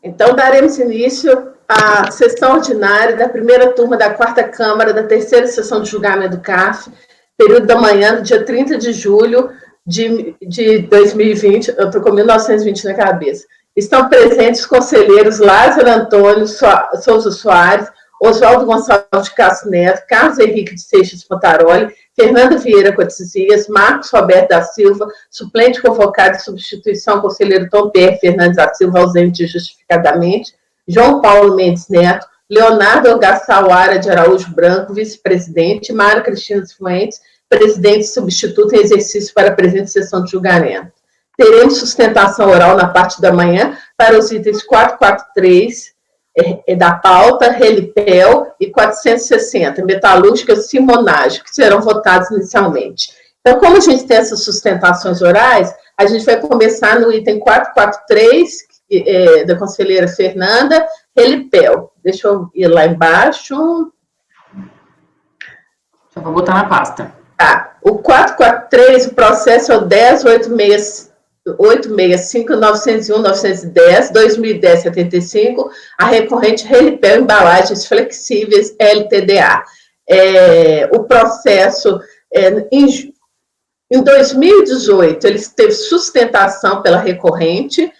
Então, daremos início à sessão ordinária da primeira turma da 4ª Câmara da terceira sessão de julgamento do CARF, período da manhã, do dia 30 de julho de 2020, eu estou com 1920 na cabeça. Estão presentes os conselheiros Lázaro Antônio Souza Soares, Oswaldo Gonçalves de Castro Neto, Carlos Henrique de Seixas Pontaroli, Fernanda Vieira Cotizias, Marcos Roberto da Silva, suplente convocado de substituição, conselheiro Tom Pierre Fernandes da Silva, ausente justificadamente, João Paulo Mendes Neto, Leonardo Algaçauara de Araújo Branco, vice-presidente, Mário Cristina Fuentes, presidente substituto em exercício para a presente sessão de julgamento. Teremos sustentação oral na parte da manhã para os itens 443 da pauta, Relipel e 460, metalúrgica Simonagem, que serão votados inicialmente. Então, como a gente tem essas sustentações orais, a gente vai começar no item 443, da conselheira Fernanda, Relipel. Deixa eu ir lá embaixo. Só vou botar na pasta. Tá. O 443, o processo é o 10.865.901.910, 2010-75, a recorrente Relipel Embalagens Flexíveis LTDA. O processo, em 2018, ele teve sustentação pela recorrente.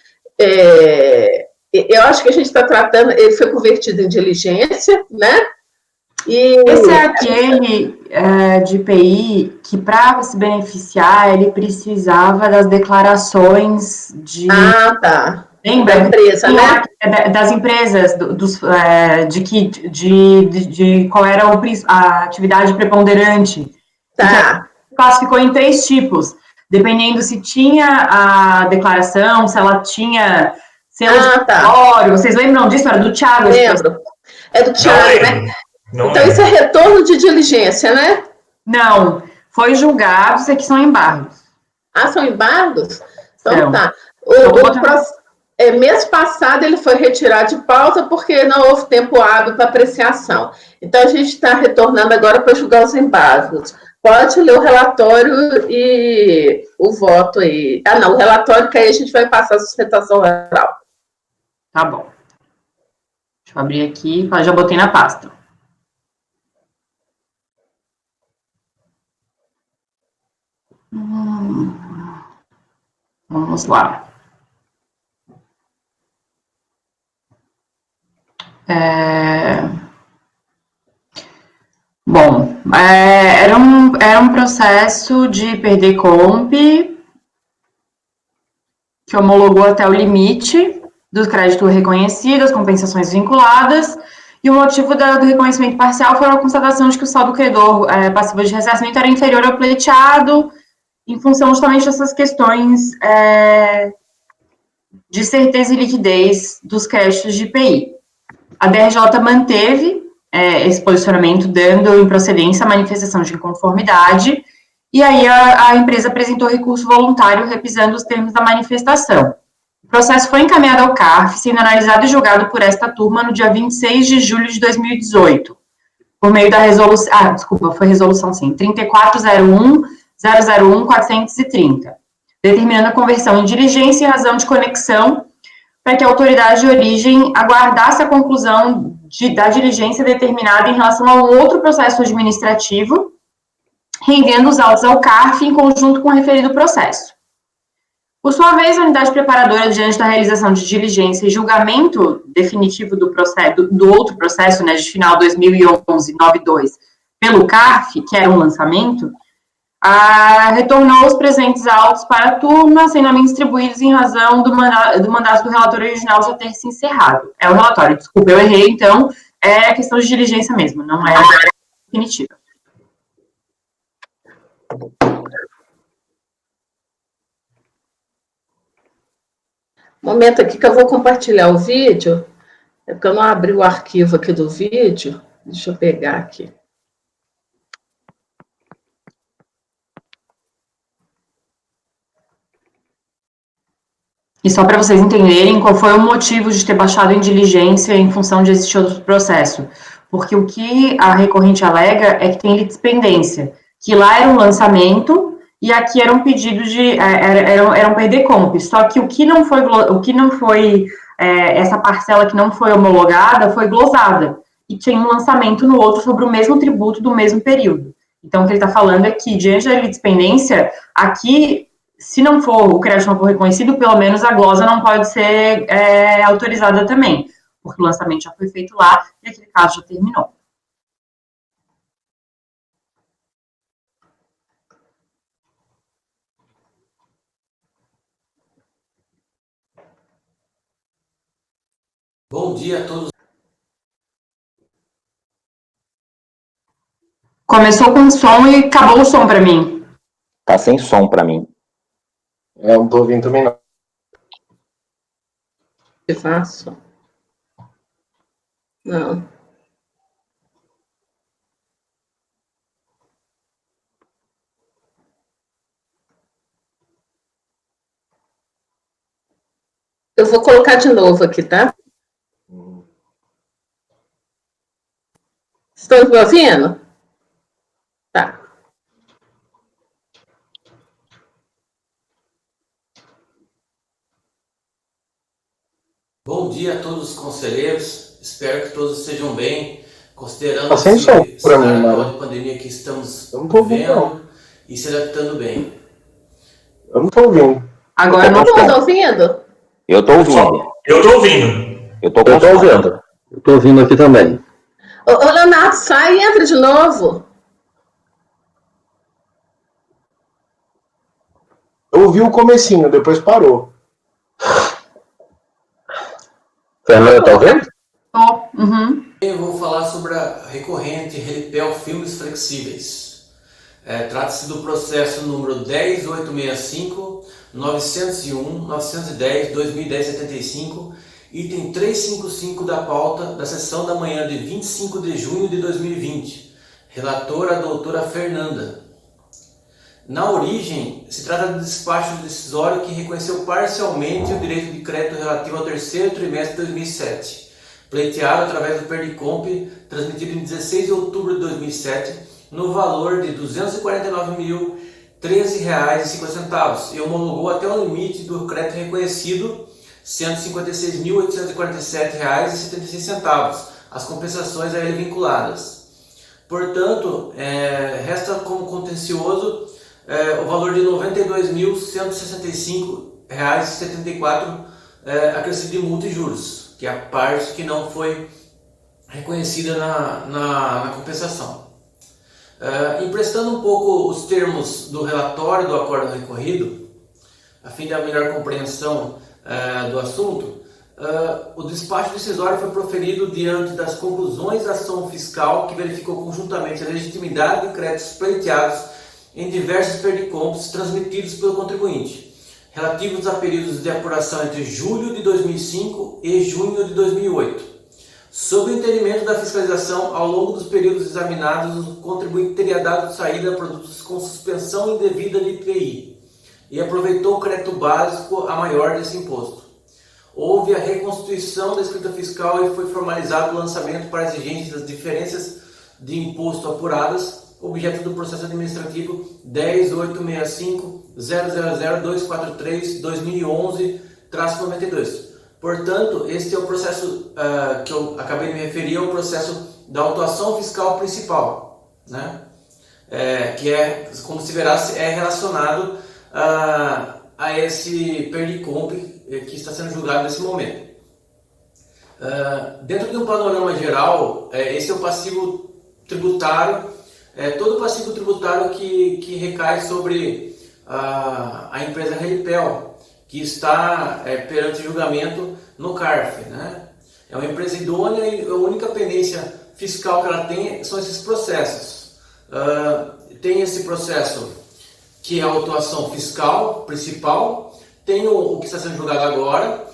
Eu acho que a gente está tratando, ele foi convertido em diligência, né? Esse é aquele de IPI que, para se beneficiar, ele precisava das declarações de... Ah, tá. Lembra? Da empresa, né? Das empresas, de qual era a atividade preponderante. Tá. Classificou em 3 tipos, dependendo se tinha a declaração, se ela tinha selo de escritório. Vocês lembram disso? Era do Thiago? Lembro. É do Thiago, né? Então, isso é retorno de diligência, né? Não, foi julgado, isso aqui são embargos. Ah, são embargos? Então, não. Tá. Mês passado, ele foi retirado de pauta porque não houve tempo hábil para apreciação. Então, a gente está retornando agora para julgar os embargos. Pode ler o relatório e o voto aí. Ah, não, o relatório que aí a gente vai passar a sustentação oral. Tá bom. Deixa eu abrir aqui, já botei na pasta. Vamos lá. Bom, era um processo de perder comp que homologou até o limite do crédito reconhecido, as compensações vinculadas, e o motivo do reconhecimento parcial foi a constatação de que o saldo credor passivo de ressarcimento era inferior ao pleiteado, em função justamente dessas questões de certeza e liquidez dos créditos de IPI. A DRJ manteve esse posicionamento, dando improcedência à manifestação de inconformidade, e aí a empresa apresentou recurso voluntário repisando os termos da manifestação. O processo foi encaminhado ao CARF, sendo analisado e julgado por esta turma no dia 26 de julho de 2018, por meio da resolução, foi resolução sim, 3401-001-430, determinando a conversão em diligência e razão de conexão para que a autoridade de origem aguardasse a conclusão da diligência determinada em relação a um outro processo administrativo, rendendo os autos ao CARF em conjunto com o referido processo. Por sua vez, a unidade preparadora, diante da realização de diligência e julgamento definitivo do outro processo, né, de final 2011-92, pelo CARF, que era um lançamento, retornou os presentes autos para a turma, sendo a mim distribuídos em razão do mandato do relatório original já ter se encerrado. É o relatório, desculpa, eu errei, então, é questão de diligência mesmo, não é definitiva. Momento aqui que eu vou compartilhar o vídeo, é porque eu não abri o arquivo aqui do vídeo, deixa eu pegar aqui. E só para vocês entenderem qual foi o motivo de ter baixado em diligência em função de existir outro processo. Porque o que a recorrente alega é que tem litispendência, que lá era um lançamento e aqui era um pedido de, era um perder comp. Só que o que não foi essa parcela que não foi homologada foi glosada, e tinha um lançamento no outro sobre o mesmo tributo do mesmo período. Então, o que ele está falando é que, diante da litispendência, aqui, se não for, o crédito não for reconhecido, pelo menos a glosa não pode ser autorizada também, porque o lançamento já foi feito lá e aquele caso já terminou. Bom dia a todos. Começou com som e acabou o som para mim. Tá sem som para mim. Eu não tô ouvindo também, não. Que faço? Não. Eu vou colocar de novo aqui, tá? Estão me ouvindo? Tá. Bom dia a todos os conselheiros. Espero que todos estejam bem, considerando Tá sem som esse pra mim, cenário Mara. atual de pandemia que estamos Eu não tô ouvindo, vivendo e se adaptando bem. Eu não tô ouvindo. Agora não Todo mundo estou. ouvindo? Eu tô ouvindo. Eu tô ouvindo. Eu tô Eu tô ouvindo. Eu tô ouvindo aqui também. Ô, Leonardo, sai e entra de novo. Eu ouvi o comecinho, depois parou. Fernanda, tá ouvindo? Tô. Uhum. Eu vou falar sobre a recorrente Relipel Filmes Flexíveis. Trata-se do processo número 10865, 901, 910, 2010, 75, item 355 da pauta da sessão da manhã de 25 de junho de 2020. Relatora a doutora Fernanda. Na origem, se trata de despacho decisório que reconheceu parcialmente o direito de crédito relativo ao terceiro trimestre de 2007, pleiteado através do Perdicomp, transmitido em 16 de outubro de 2007, no valor de R$ 249.013,50 e homologou até o limite do crédito reconhecido, R$ 156.847,76, as compensações a ele vinculadas. Portanto, resta como contencioso o valor de R$ 92.165,74 acrescido de multa e juros, que é a parte que não foi reconhecida na compensação. Emprestando um pouco os termos do relatório do acordo recorrido, a fim de a melhor compreensão do assunto, o despacho decisório foi proferido diante das conclusões da ação fiscal que verificou conjuntamente a legitimidade de créditos pleiteados em diversos perdicomps transmitidos pelo contribuinte, relativos a períodos de apuração entre julho de 2005 e junho de 2008. Sob o entendimento da fiscalização, ao longo dos períodos examinados, o contribuinte teria dado saída a produtos com suspensão indevida de IPI e aproveitou o crédito básico a maior desse imposto. Houve a reconstituição da escrita fiscal e foi formalizado o lançamento para exigências das diferenças de imposto apuradas, objeto do processo administrativo 10.865.000.243/2011-92. Portanto, este é o processo que eu acabei de me referir, é o processo da autuação fiscal principal, né? Que é, como se verá, é relacionado a esse Perdicomp que está sendo julgado nesse momento. Dentro de um panorama geral, esse é o passivo tributário, todo o passivo tributário que recai sobre a empresa Relipel, que está perante julgamento no CARF, né? É uma empresa idônea e a única pendência fiscal que ela tem são esses processos. Tem esse processo que é a autuação fiscal principal, tem o que está sendo julgado agora.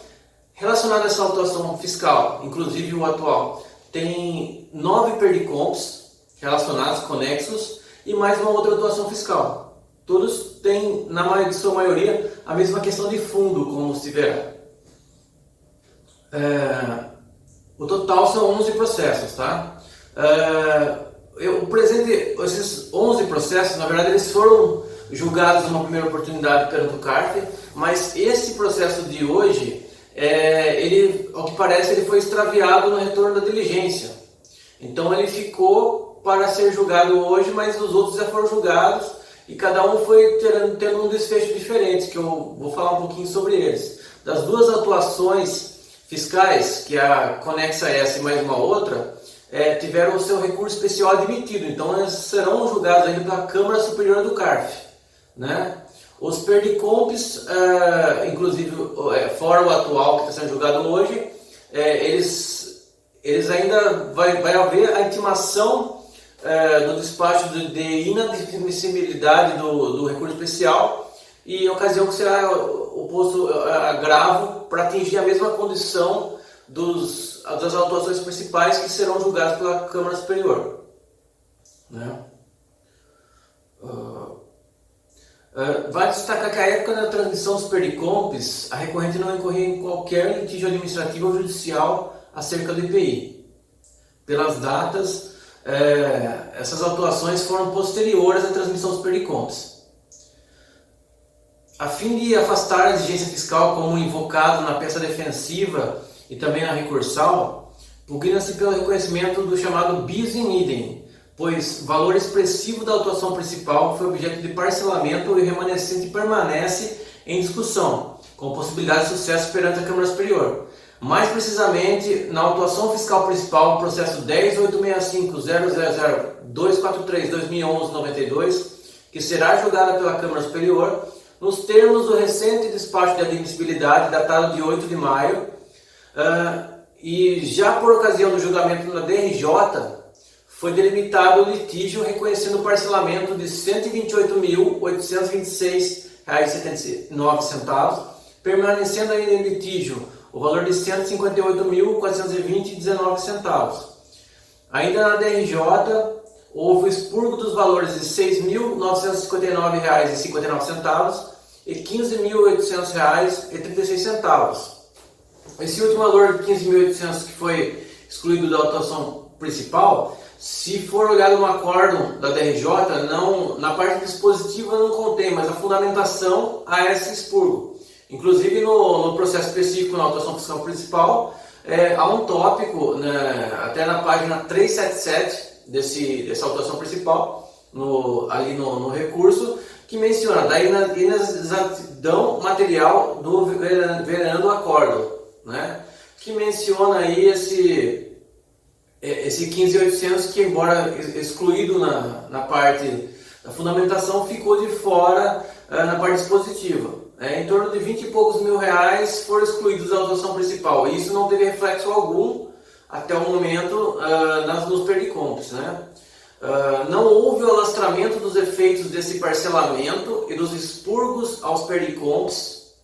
Relacionado a essa autuação fiscal, inclusive o atual, tem 9 perdicomps relacionados, conexos, e mais uma outra autuação fiscal. Todos têm, na sua maioria, a mesma questão de fundo, como se verá. O total são 11 processos, tá? Esses 11 processos, na verdade, eles foram julgados numa primeira oportunidade perante o CARF, mas esse processo de hoje ele, ao que parece, ele foi extraviado no retorno da diligência. Então ele ficou para ser julgado hoje, mas os outros já foram julgados e cada um foi tendo um desfecho diferente, que eu vou falar um pouquinho sobre eles. Das duas atuações fiscais, que é a Conexa S e mais uma outra, tiveram o seu recurso especial admitido, então eles serão julgados ainda pela Câmara Superior do CARF, né? Os perdicompes, inclusive fora o atual que está sendo julgado hoje, eles ainda vai haver a intimação do despacho de inadmissibilidade do recurso especial e ocasião que será oposto agravo para atingir a mesma condição das autuações principais que serão julgadas pela Câmara Superior, né? Vale destacar que à época da transmissão dos perdicompes, a recorrente não incorria em qualquer litígio administrativo ou judicial acerca do IPI. Pelas datas, essas autuações foram posteriores à transmissão dos perdicompes. A fim de afastar a exigência fiscal como invocado na peça defensiva e também na recursal, pugna-se pelo reconhecimento do chamado bis in idem, pois valor expressivo da autuação principal foi objeto de parcelamento e o remanescente permanece em discussão, com possibilidade de sucesso perante a Câmara Superior. Mais precisamente, na autuação fiscal principal, processo 10.865.000.243.2011.92, que será julgada pela Câmara Superior, nos termos do recente despacho de admissibilidade, datado de 8 de maio, e já por ocasião do julgamento na DRJ, foi delimitado o litígio reconhecendo o parcelamento de R$ 128.826,79, permanecendo ainda em litígio o valor de R$ 158.420,19. Ainda na DRJ, houve o expurgo dos valores de R$ 6.959,59 e R$ 15.800,36. Esse último valor de 15.800 que foi excluído da autuação principal, se for olhado no acórdão da DRJ, na parte dispositiva não contém, mas a fundamentação a esse expurgo. Inclusive no processo específico na autuação fiscal principal, há um tópico, né, até na página 377 dessa autuação principal, ali no recurso, que menciona da inexatidão material do venerando acórdão, né, que menciona aí esse 15.800 que, embora excluído na parte da fundamentação, ficou de fora na parte dispositiva. Em torno de 20 e poucos mil reais foram excluídos da autuação principal. E isso não teve reflexo algum até o momento nos perdicompes, né? Não houve o alastramento dos efeitos desse parcelamento e dos expurgos aos perdicompes,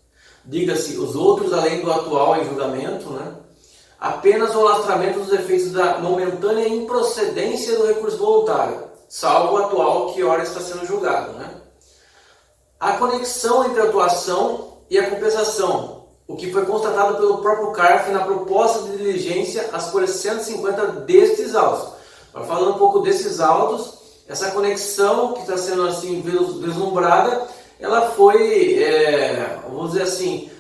diga-se os outros além do atual em julgamento, né? Apenas o alastramento dos efeitos da momentânea improcedência do recurso voluntário, salvo o atual que ora está sendo julgado, né? A conexão entre a atuação e a compensação, o que foi constatado pelo próprio CARF na proposta de diligência às folhas 150 destes autos. Falando um pouco desses autos, essa conexão que está sendo assim vislumbrada, ela foi, vamos dizer assim,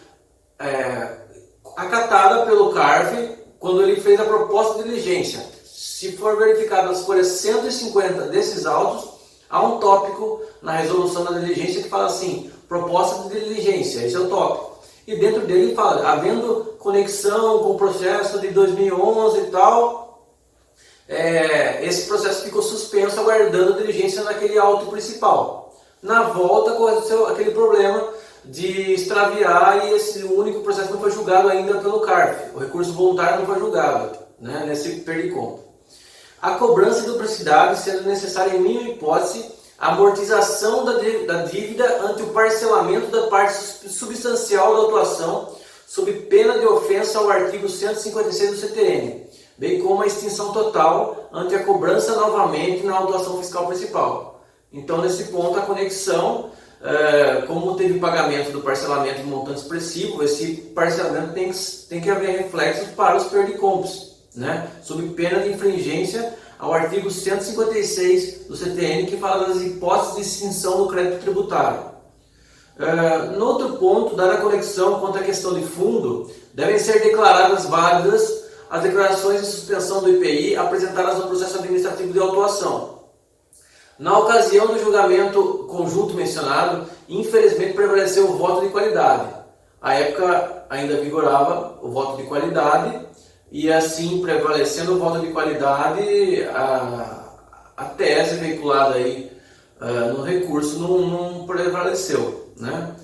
acatada pelo CARF quando ele fez a proposta de diligência. Se for verificado as folhas 150 desses autos, há um tópico na resolução da diligência que fala assim, proposta de diligência, esse é o tópico. E dentro dele fala, havendo conexão com o processo de 2011 e tal, esse processo ficou suspenso aguardando a diligência naquele auto principal. Na volta aconteceu aquele problema de extraviar e esse único processo não foi julgado ainda pelo CARF. O recurso voluntário não foi julgado, né, nesse perdicom. A cobrança de duplicidade sendo necessária em mínima hipótese a amortização da dívida ante o parcelamento da parte substancial da autuação sob pena de ofensa ao artigo 156 do CTN, bem como a extinção total ante a cobrança novamente na autuação fiscal principal. Então, nesse ponto, a conexão, como teve pagamento do parcelamento de montante expressivo, esse parcelamento tem que haver reflexos para os perdicompes, né, sob pena de infringência ao artigo 156 do CTN, que fala das hipóteses de extinção do crédito tributário. No outro ponto, dada a conexão quanto à questão de fundo, devem ser declaradas válidas as declarações de suspensão do IPI apresentadas no processo administrativo de autuação. Na ocasião do julgamento conjunto mencionado, infelizmente prevaleceu o voto de qualidade. À época ainda vigorava o voto de qualidade e assim, prevalecendo o voto de qualidade, a tese veiculada aí no recurso não prevaleceu, né?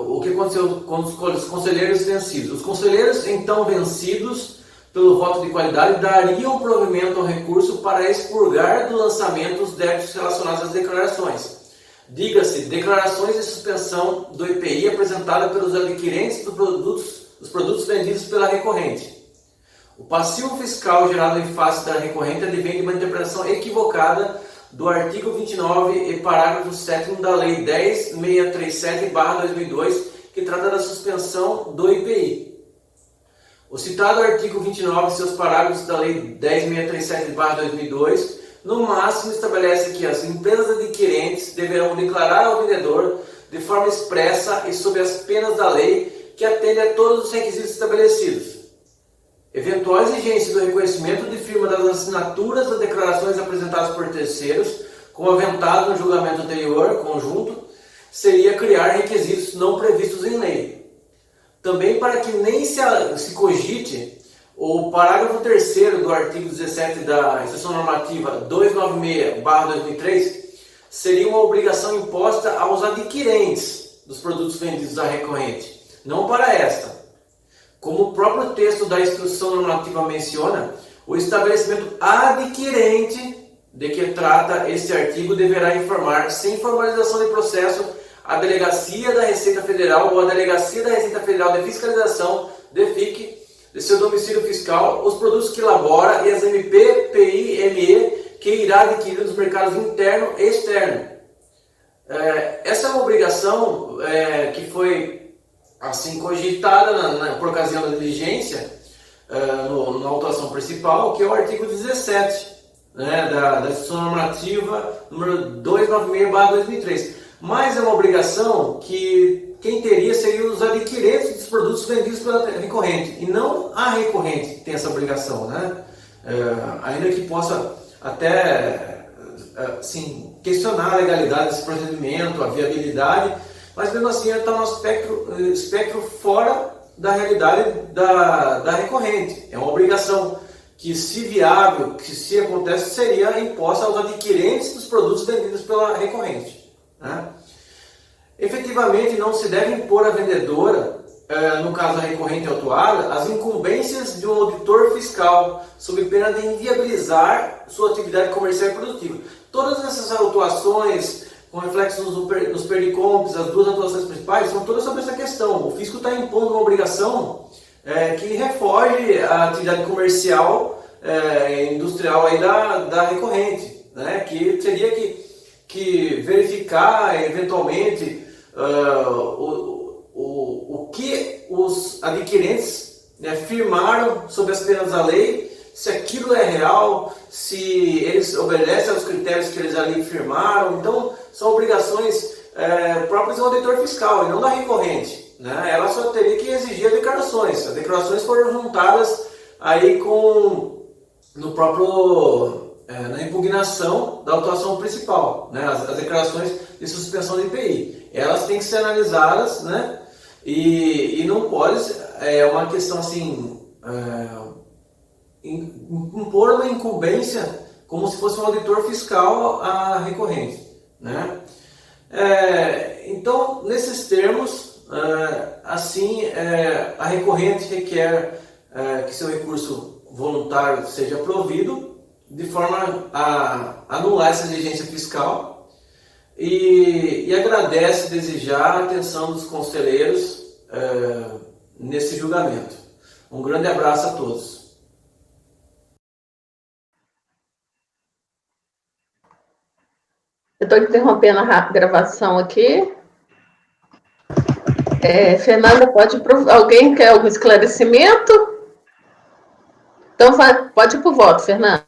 O que aconteceu com os conselheiros vencidos? Os conselheiros então vencidos pelo voto de qualidade dariam provimento ao recurso para expurgar do lançamento os débitos relacionados às declarações. Diga-se, declarações de suspensão do IPI apresentada pelos adquirentes dos produtos vendidos pela recorrente. O passivo fiscal gerado em face da recorrente advém de uma interpretação equivocada do artigo 29 e parágrafo 7º da Lei 10.637/2002, que trata da suspensão do IPI. O citado artigo 29 e seus parágrafos da Lei 10.637/2002, no máximo estabelece que as empresas adquirentes deverão declarar ao vendedor de forma expressa e sob as penas da lei que atende a todos os requisitos estabelecidos. Eventual exigência do reconhecimento de firma das assinaturas das declarações apresentadas por terceiros, como aventado no julgamento anterior, conjunto, seria criar requisitos não previstos em lei. Também para que nem se cogite o parágrafo 3º do artigo 17 da Instrução Normativa 296/2003, seria uma obrigação imposta aos adquirentes dos produtos vendidos à recorrente, não para esta. Como o próprio texto da Instrução Normativa menciona, o estabelecimento adquirente de que trata este artigo deverá informar, sem formalização de processo, a Delegacia da Receita Federal ou a Delegacia da Receita Federal de Fiscalização, DFIC, de seu domicílio fiscal, os produtos que elabora e as MP, PI, ME que irá adquirir nos mercados interno e externo. Essa é uma obrigação que foi assim cogitada por ocasião da diligência na autuação principal, que é o artigo 17, né, da Instrução Normativa número 296/2003. Mas é uma obrigação que quem teria seriam os adquirentes dos produtos vendidos pela recorrente, e não a recorrente que tem essa obrigação, né? Ainda que possa até assim, questionar a legalidade desse procedimento, a viabilidade, mas mesmo assim está no espectro fora da realidade da recorrente. É uma obrigação que, se viável, que se acontece, seria imposta aos adquirentes dos produtos vendidos pela recorrente, né? Efetivamente, não se deve impor à vendedora, no caso a recorrente autuada, as incumbências de um auditor fiscal, sob pena de inviabilizar sua atividade comercial e produtiva. Todas essas autuações, com reflexos nos perdicompes, as duas atuações principais, são todas sobre essa questão. O fisco está impondo uma obrigação que refoge a atividade comercial industrial aí da recorrente, né? Que teria que verificar eventualmente o que os adquirentes, né, firmaram sob as penas da lei, se aquilo é real, se eles obedecem aos critérios que eles ali firmaram. Então, são obrigações próprias do auditor fiscal e não da recorrente, né? Ela só teria que exigir as declarações. As declarações foram juntadas aí no próprio na impugnação da autuação principal, né? As declarações de suspensão do IPI. Elas têm que ser analisadas, né? E não pode, uma questão assim, impor uma incumbência como se fosse um auditor fiscal à recorrente, né? Então, nesses termos, a recorrente requer que seu recurso voluntário seja provido, de forma a anular essa exigência fiscal, e agradece desde já a atenção dos conselheiros nesse julgamento. Um grande abraço a todos. Eu estou interrompendo a gravação aqui. Fernanda, alguém quer algum esclarecimento? Então, pode ir para o voto, Fernanda.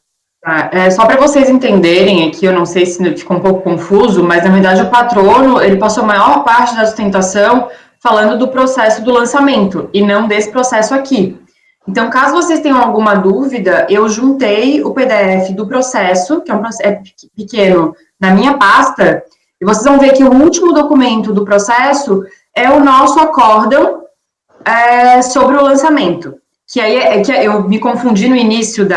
Só para vocês entenderem aqui, eu não sei se ficou um pouco confuso, mas na verdade o patrono, ele passou a maior parte da sustentação falando do processo do lançamento, e não desse processo aqui. Então, caso vocês tenham alguma dúvida, eu juntei o PDF do processo, que é um processo pequeno, na minha pasta, e vocês vão ver que o último documento do processo é o nosso acórdão sobre o lançamento. Que aí que eu me confundi no início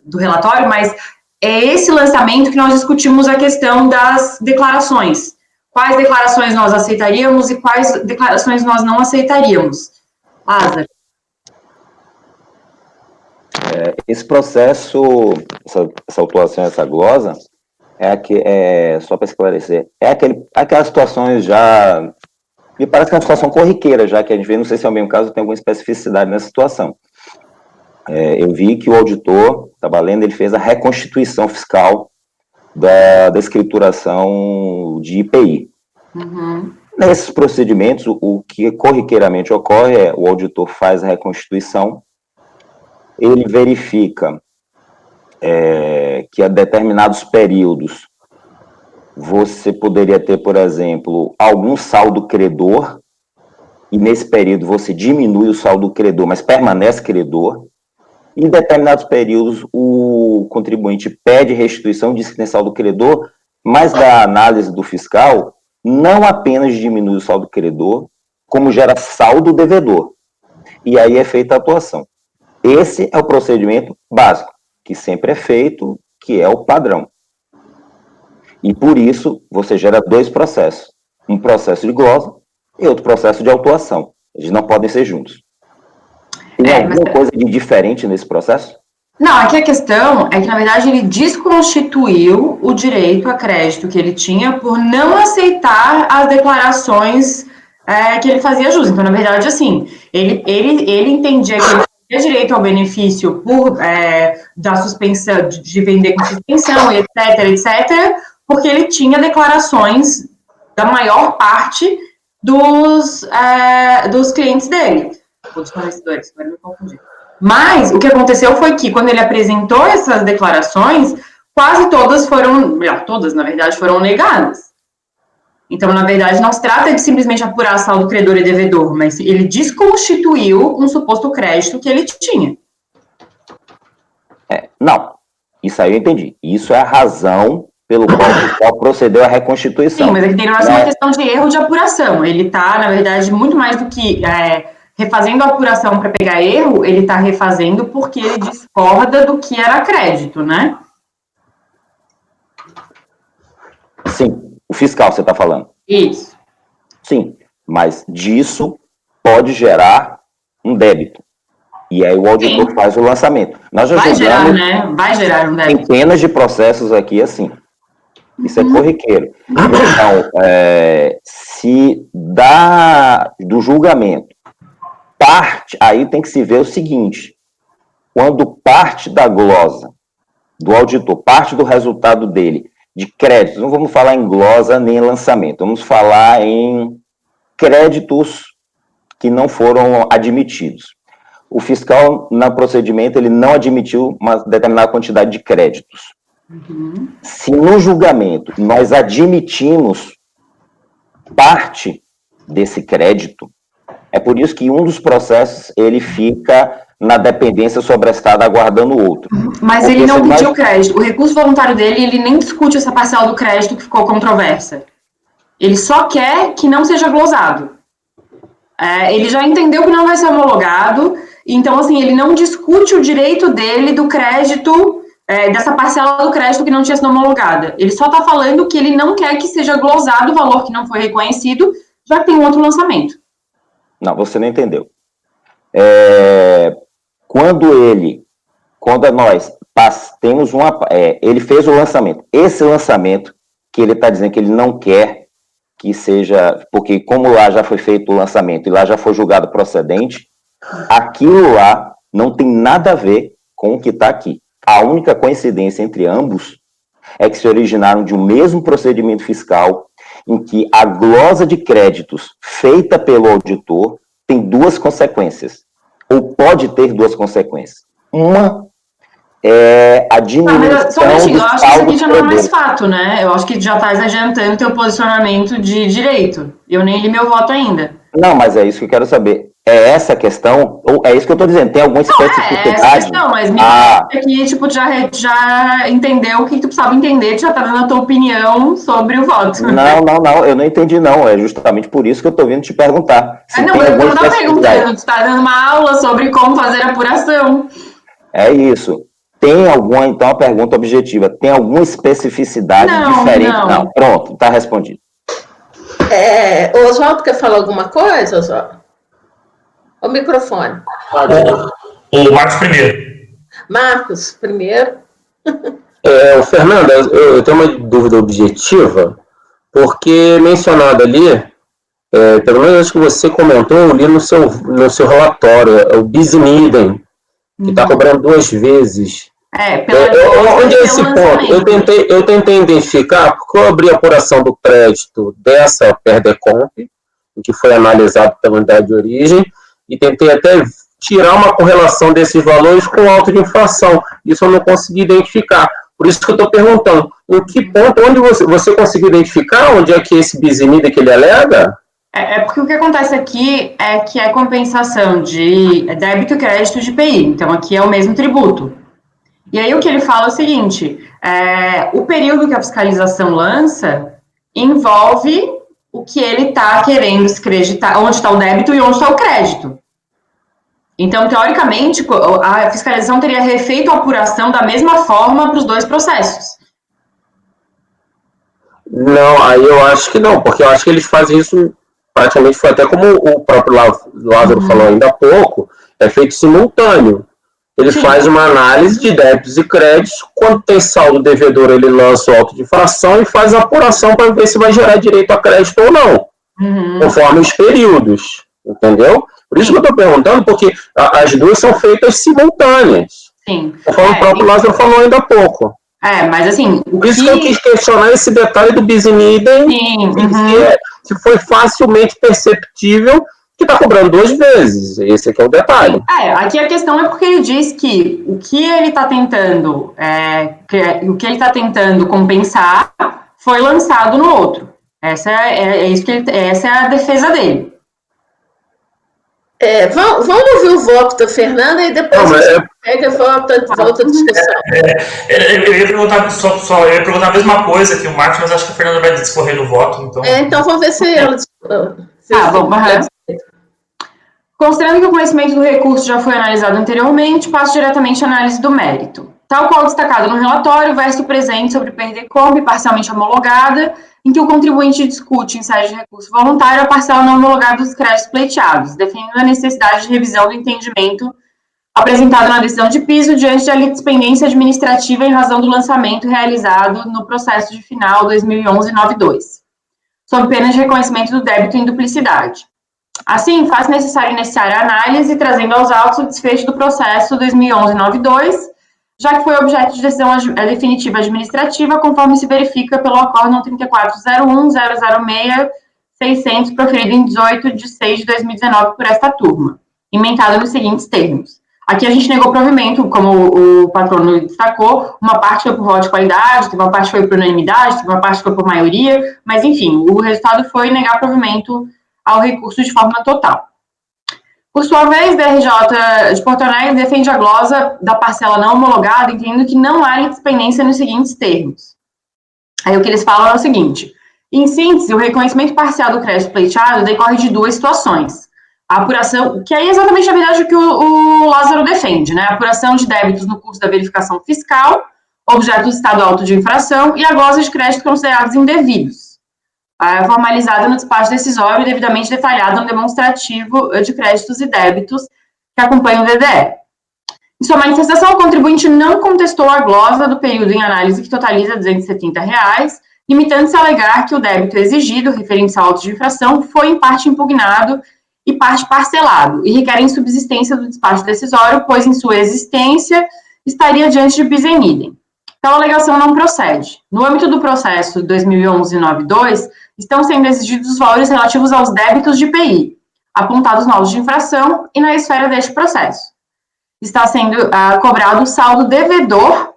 do relatório, mas é esse lançamento que nós discutimos a questão das declarações. Quais declarações nós aceitaríamos e quais declarações nós não aceitaríamos. Lázaro. Esse processo, essa autuação, essa glosa, só para esclarecer, aquelas situações já, me parece que é uma situação corriqueira, já que a gente vê, não sei se é o mesmo caso, tem alguma especificidade nessa situação. Eu vi que o auditor, estava lendo, ele fez a reconstituição fiscal da escrituração de IPI. Uhum. Nesses procedimentos, o que corriqueiramente ocorre é o auditor faz a reconstituição, ele verifica que a determinados períodos você poderia ter, por exemplo, algum saldo credor, e nesse período você diminui o saldo credor, mas permanece credor. Em determinados períodos, o contribuinte pede restituição, diz que tem saldo credor, mas da análise do fiscal, não apenas diminui o saldo credor, como gera saldo devedor. E aí é feita a atuação. Esse é o procedimento básico, que sempre é feito, que é o padrão. E por isso, você gera dois processos. Um processo de glosa e outro processo de autuação. Eles não podem ser juntos. Tem alguma coisa de diferente nesse processo? Não, aqui a questão é que, na verdade, ele desconstituiu o direito a crédito que ele tinha por não aceitar as declarações que ele fazia jus. Então, na verdade, assim, ele entendia que ele tinha direito ao benefício da suspensão, de vender com suspensão, etc., porque ele tinha declarações da maior parte dos clientes dele. Dos fornecedores, agora me confundi. Mas o que aconteceu foi que, quando ele apresentou essas declarações, quase todas todas, na verdade, foram negadas. Então, na verdade, não se trata de simplesmente apurar saldo credor e devedor, mas ele desconstituiu um suposto crédito que ele tinha. Não, isso aí eu entendi. Isso é a razão pelo qual o fiscal procedeu à reconstituição. Sim, mas aqui tem uma questão de erro de apuração. Ele está, na verdade, muito mais do que refazendo a apuração para pegar erro, ele está refazendo porque ele discorda do que era crédito, né? Sim, o fiscal você está falando. Isso. Sim, mas disso pode gerar um débito. E aí o auditor faz o lançamento. Nós já vai gerar, né? Vai gerar um débito. Centenas de processos aqui assim. Isso é corriqueiro. Então, se do julgamento aí tem que se ver o seguinte: quando parte da glosa do auditor, parte do resultado dele, de créditos, não vamos falar em glosa nem em lançamento, vamos falar em créditos que não foram admitidos. O fiscal, no procedimento, ele não admitiu uma determinada quantidade de créditos. Uhum. Se no julgamento nós admitimos parte desse crédito, é por isso que um dos processos ele fica na dependência sobrestada aguardando o outro. Mas porque ele não pediu crédito. O recurso voluntário dele, ele nem discute essa parcela do crédito que ficou controversa. Ele só quer que não seja glosado. Ele já entendeu que não vai ser homologado, então, assim, ele não discute o direito dele do crédito, dessa parcela do crédito que não tinha sido homologada. Ele só está falando que ele não quer que seja glosado o valor que não foi reconhecido, já que tem um outro lançamento. Não, você não entendeu. Quando nós temos ele fez o lançamento. Esse lançamento que ele está dizendo que ele não quer que seja, porque como lá já foi feito o lançamento e lá já foi julgado procedente, aquilo lá não tem nada a ver com o que está aqui. A única coincidência entre ambos é que se originaram de um mesmo procedimento fiscal em que a glosa de créditos feita pelo auditor tem duas consequências, ou pode ter duas consequências. Uma é a diminuição eu acho que isso aqui já não é mais fato, né? Eu acho que já está adiantando o teu posicionamento de direito. Eu nem li meu voto ainda. Não, mas é isso que eu quero saber. É essa a questão? Ou é isso que eu estou dizendo? Tem alguma especificidade? É essa questão, mas me parece que aqui, tipo, já entendeu o que tu precisava entender, já tá dando a tua opinião sobre o voto. Não, eu não entendi não, é justamente por isso que eu estou vindo te perguntar. Não, eu não estava perguntando, tu está dando uma aula sobre como fazer a apuração. É isso. Tem alguma, então, a pergunta objetiva, tem alguma especificidade diferente? Não, pronto, está respondido. O Oswaldo quer falar alguma coisa, Oswaldo? O microfone. O Marcos primeiro. Marcos, primeiro. Fernanda, eu tenho uma dúvida objetiva, porque mencionado ali, pelo menos acho que você comentou, eu li no seu relatório, é o bis in idem, que está cobrando 2 vezes. Onde é esse ponto? Eu tentei identificar, porque eu abri a apuração do crédito dessa Perdecomp, que foi analisado pela unidade de origem, e tentei até tirar uma correlação desses valores com o alto de inflação. Isso eu não consegui identificar. Por isso que eu estou perguntando, em que ponto, onde você conseguiu identificar onde é que esse bis in idem que ele alega? Porque o que acontece aqui é que é compensação de débito e crédito de IPI. Então, aqui é o mesmo tributo. E aí o que ele fala é o seguinte, o período que a fiscalização lança envolve o que ele está querendo se creditar, onde está o débito e onde está o crédito. Então, teoricamente, a fiscalização teria refeito a apuração da mesma forma para os 2 processos. Não, aí eu acho que não, porque eu acho que eles fazem isso, praticamente foi até como o próprio Lázaro falou ainda há pouco, é feito simultâneo. Ele faz uma análise de débitos e créditos, quando tem saldo devedor ele lança o auto de infração e faz a apuração para ver se vai gerar direito a crédito ou não, conforme os períodos, entendeu? Por isso que eu estou perguntando, porque as duas são feitas simultâneas. Sim. Conforme o próprio Lázaro falou ainda há pouco. Mas assim... Por isso que eu quis questionar esse detalhe do bis in idem, que foi facilmente perceptível, que está cobrando 2 vezes. Esse aqui é o detalhe. Aqui a questão é porque ele diz que o que ele está tentando, compensar foi lançado no outro. Essa é a defesa dele. Vamos ouvir o voto da Fernanda e depois pega e volta a discussão. Eu ia perguntar a mesma coisa que o Marcos, mas acho que a Fernanda vai discorrer no voto. Então vamos ver se ela... vamos. Considerando que o conhecimento do recurso já foi analisado anteriormente, passo diretamente à análise do mérito. Tal qual destacado no relatório, verso presente sobre Perdecomp parcialmente homologada, em que o contribuinte discute em sede de recurso voluntário a parcela não homologada dos créditos pleiteados, definindo a necessidade de revisão do entendimento apresentado na decisão de piso diante da litispendência administrativa em razão do lançamento realizado no processo de final 2011-92, sob pena de reconhecimento do débito em duplicidade. Assim, faz necessário iniciar a análise, trazendo aos autos o desfecho do processo 2011-92, já que foi objeto de decisão definitiva administrativa, conforme se verifica pelo acórdão 3401-006-600, proferido em 18 de 6 de 2019 por esta turma, emendado nos seguintes termos. Aqui a gente negou provimento, como o patrono destacou, uma parte foi por voto de qualidade, uma parte foi por unanimidade, uma parte foi por maioria, mas enfim, o resultado foi negar provimento ao recurso de forma total. Por sua vez, a DRJ de Porto Alegre defende a glosa da parcela não homologada, entendendo que não há litispendência nos seguintes termos. Aí o que eles falam é o seguinte: em síntese, o reconhecimento parcial do crédito pleiteado decorre de 2 situações. A apuração, que é exatamente a verdade o que o Lázaro defende, né? A apuração de débitos no curso da verificação fiscal, objeto do estado auto de infração, e a glosa de crédito considerados indevidos, formalizada no despacho decisório e devidamente detalhada no demonstrativo de créditos e débitos que acompanham o DDE. Em sua manifestação, o contribuinte não contestou a glosa do período em análise, que totaliza R$ 270, limitando-se a alegar que o débito exigido, referente ao auto de infração, foi em parte impugnado e parte parcelado, e requer insubsistência do despacho decisório, pois em sua existência estaria diante de bis in idem. Tal alegação não procede. No âmbito do processo 2011-92, estão sendo exigidos os valores relativos aos débitos de IPI, apontados no auto de infração e na esfera deste processo. Está sendo cobrado o saldo devedor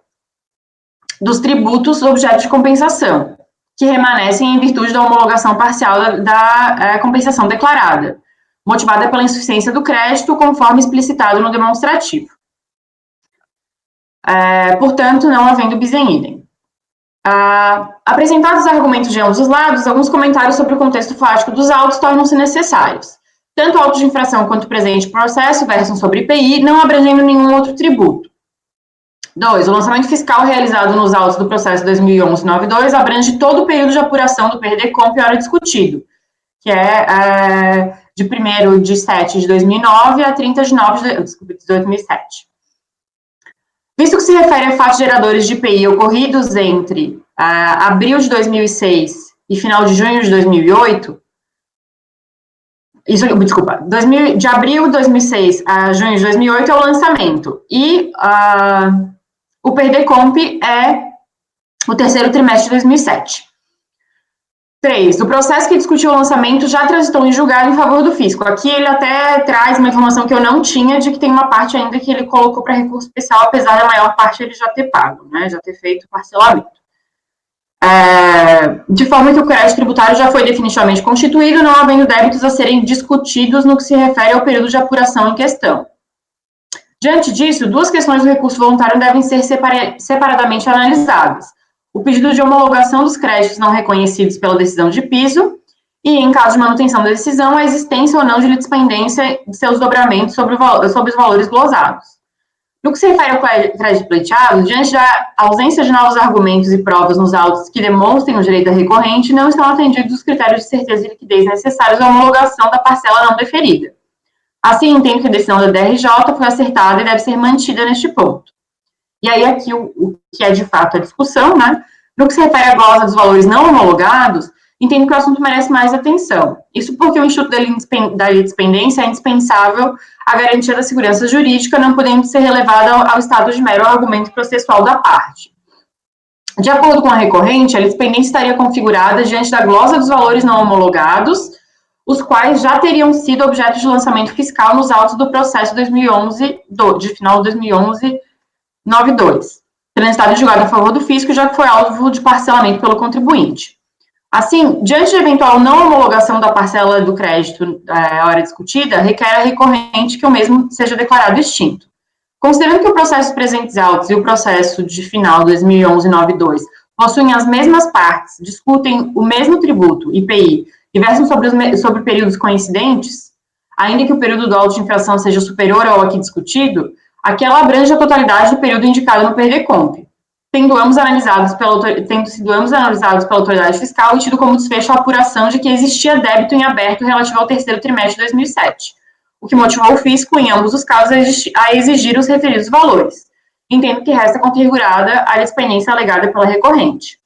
dos tributos objeto de compensação, que remanescem em virtude da homologação parcial da compensação declarada, motivada pela insuficiência do crédito, conforme explicitado no demonstrativo. Portanto, não havendo bis in idem. Apresentados os argumentos de ambos os lados, alguns comentários sobre o contexto fático dos autos tornam-se necessários. Tanto o auto de infração quanto o presente processo versam sobre IPI, não abrangendo nenhum outro tributo. 2. O lançamento fiscal realizado nos autos do processo 2011-92 abrange todo o período de apuração do PRD-COMP e hora discutido, que é de 1º de 7 de 2009 a 30 de 9 de 2007. Visto que se refere a fatos geradores de IPI ocorridos entre abril de 2006 e final de junho de 2008, de abril de 2006 a junho de 2008 é o lançamento, e o PRD-COMP é o terceiro trimestre de 2007. 3. O processo que discutiu o lançamento já transitou em julgado em favor do fisco. Aqui ele até traz uma informação que eu não tinha, de que tem uma parte ainda que ele colocou para recurso especial, apesar da maior parte ele já ter pago, né, já ter feito parcelamento. De forma que o crédito tributário já foi definitivamente constituído, não havendo débitos a serem discutidos no que se refere ao período de apuração em questão. Diante disso, duas questões do recurso voluntário devem ser separadamente analisadas: o pedido de homologação dos créditos não reconhecidos pela decisão de piso e, em caso de manutenção da decisão, a existência ou não de litispendência de seus dobramentos sobre os valores glosados. No que se refere ao crédito pleiteado, diante da ausência de novos argumentos e provas nos autos que demonstrem o direito da recorrente, não estão atendidos os critérios de certeza e liquidez necessários à homologação da parcela não deferida. Assim, entendo que a decisão da DRJ foi acertada e deve ser mantida neste ponto. E aí, aqui, o que é de fato a discussão, né? No que se refere à glosa dos valores não homologados, entendo que o assunto merece mais atenção. Isso porque o Instituto da Litispendência é indispensável à garantia da segurança jurídica, não podendo ser relevado ao estado de mero argumento processual da parte. De acordo com a recorrente, a litispendência estaria configurada diante da glosa dos valores não homologados, os quais já teriam sido objeto de lançamento fiscal nos autos do processo 2011, de final de 2011-92, transitado e julgado a favor do fisco, já que foi alvo de parcelamento pelo contribuinte. Assim, diante de eventual não homologação da parcela do crédito à hora discutida, requer a recorrente que o mesmo seja declarado extinto. Considerando que o processo presentes autos e o processo de final 2011-92 possuem as mesmas partes, discutem o mesmo tributo, IPI, e versam sobre períodos coincidentes, ainda que o período do auto de infração seja superior ao aqui discutido, aquela abrange a totalidade do período indicado no PRD-COMP, tendo sido ambos analisados pela autoridade fiscal e tido como desfecho a apuração de que existia débito em aberto relativo ao terceiro trimestre de 2007, o que motivou o fisco, em ambos os casos, a exigir os referidos valores. Entendo que resta configurada a litispendência alegada pela recorrente.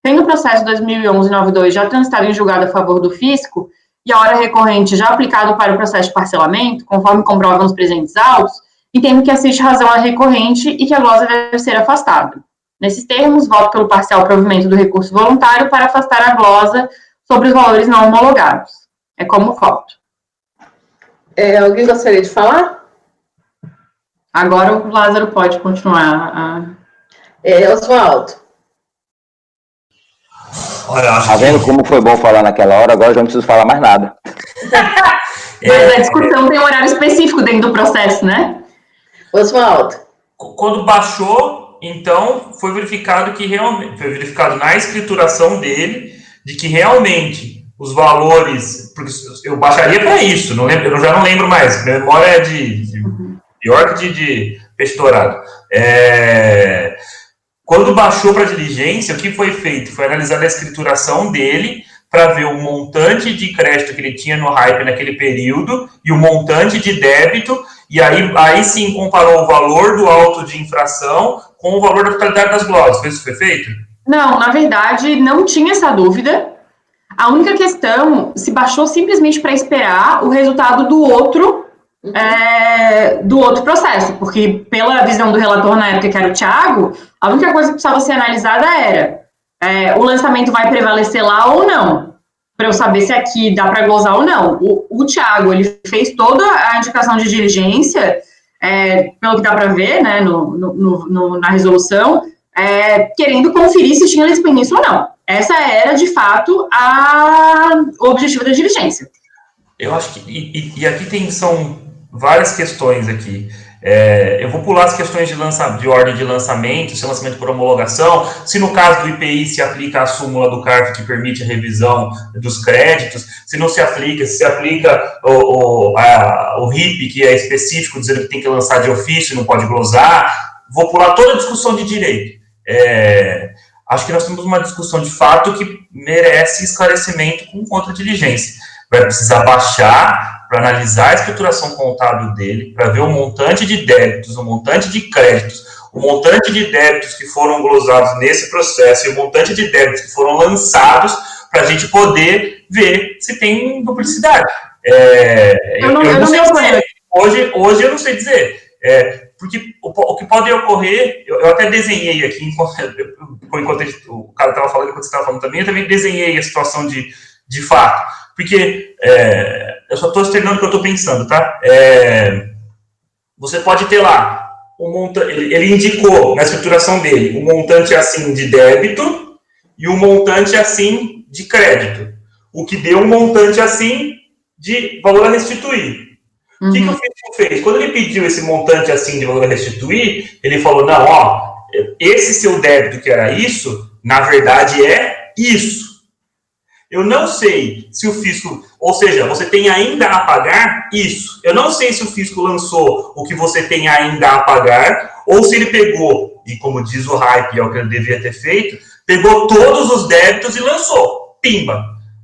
Tendo o processo 2011-92 já transitado em julgado a favor do fisco e a hora recorrente já aplicado para o processo de parcelamento, conforme comprovam os presentes autos, entendo que assiste razão à recorrente e que a glosa deve ser afastada. Nesses termos, voto pelo parcial provimento do recurso voluntário para afastar a glosa sobre os valores não homologados. É como voto. Alguém gostaria de falar? Agora o Lázaro pode continuar. Oswaldo. Tá vendo como foi bom falar naquela hora? Agora já não preciso falar mais nada. Mas a discussão tem um horário específico dentro do processo, né? Oswaldo. Quando baixou, então, foi verificado na escrituração dele, de que realmente os valores, porque eu baixaria para isso, eu já não lembro mais, minha memória é pior que de peixe dourado. Quando baixou para diligência, o que foi feito? Foi analisada a escrituração dele para ver o montante de crédito que ele tinha no RAIP naquele período e o montante de débito, e aí sim comparou o valor do auto de infração com o valor da totalidade das glosas. Isso foi feito? Não, na verdade, não tinha essa dúvida. A única questão, se baixou simplesmente para esperar o resultado do outro processo, porque pela visão do relator na época, que era o Thiago, a única coisa que precisava ser analisada era o lançamento vai prevalecer lá ou não, para eu saber se aqui dá para glosar ou não. O Thiago, ele fez toda a indicação de diligência, pelo que dá para ver, né, na resolução, querendo conferir se tinha litispendência ou não. Essa era, de fato, o objetivo da diligência. Eu acho que, e aqui são várias questões aqui. Eu vou pular as questões de ordem de lançamento, se é lançamento por homologação, se no caso do IPI se aplica a súmula do CARF que permite a revisão dos créditos, se não se aplica, se aplica o RIP, que é específico, dizendo que tem que lançar de ofício, não pode glosar. Vou pular toda a discussão de direito. Acho que nós temos uma discussão de fato que merece esclarecimento com contra-diligência. Vai precisar baixar para analisar a escrituração contábil dele, para ver o montante de débitos, o montante de créditos, o montante de débitos que foram glosados nesse processo e o montante de débitos que foram lançados, para a gente poder ver se tem duplicidade. Eu não sei dizer. Hoje eu não sei dizer. Porque o que pode ocorrer, eu até desenhei aqui, enquanto o cara estava falando, enquanto você estava falando também, eu também desenhei a situação de fato. Porque eu só estou externando o que eu estou pensando, tá? Você pode ter lá um montante, ele indicou na escrituração dele um montante assim de débito e um montante assim de crédito, o que deu um montante assim de valor a restituir. O que o fisco fez? Quando ele pediu esse montante assim de valor a restituir, ele falou, não, ó, esse seu débito que era isso, na verdade é isso. Eu não sei se o fisco, ou seja, você tem ainda a pagar isso. Eu não sei se o fisco lançou o que você tem ainda a pagar, ou se ele pegou, e como diz o hype, é o que ele devia ter feito, pegou todos os débitos e lançou. Pimba!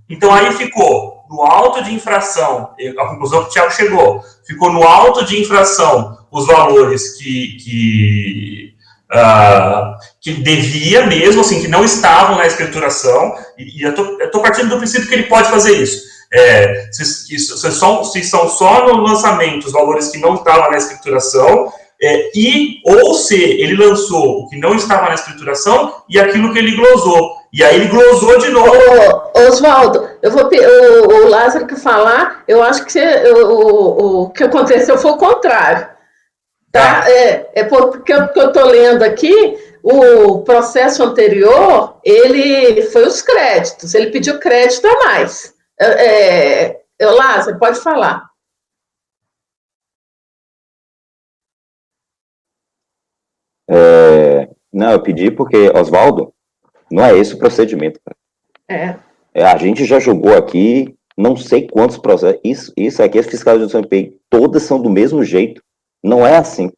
Então aí ficou no auto de infração, a conclusão que o Thiago chegou, ficou no auto de infração os valores que devia mesmo, assim, que não estavam na escrituração, e eu estou partindo do princípio que ele pode fazer isso. Se são só no lançamento os valores que não estavam na escrituração, ou se ele lançou o que não estava na escrituração e aquilo que ele glosou. E aí ele glosou de novo. Oswaldo, o Lázaro que falar, eu acho que o que aconteceu foi o contrário. Tá? Porque eu estou lendo aqui, o processo anterior, ele foi os créditos, ele pediu crédito a mais. Lázaro, pode falar. Não, eu pedi porque, Oswaldo, não é esse o procedimento. A gente já julgou aqui não sei quantos processos. Isso aqui, as fiscalizações do IPI, todas são do mesmo jeito. Não é assim.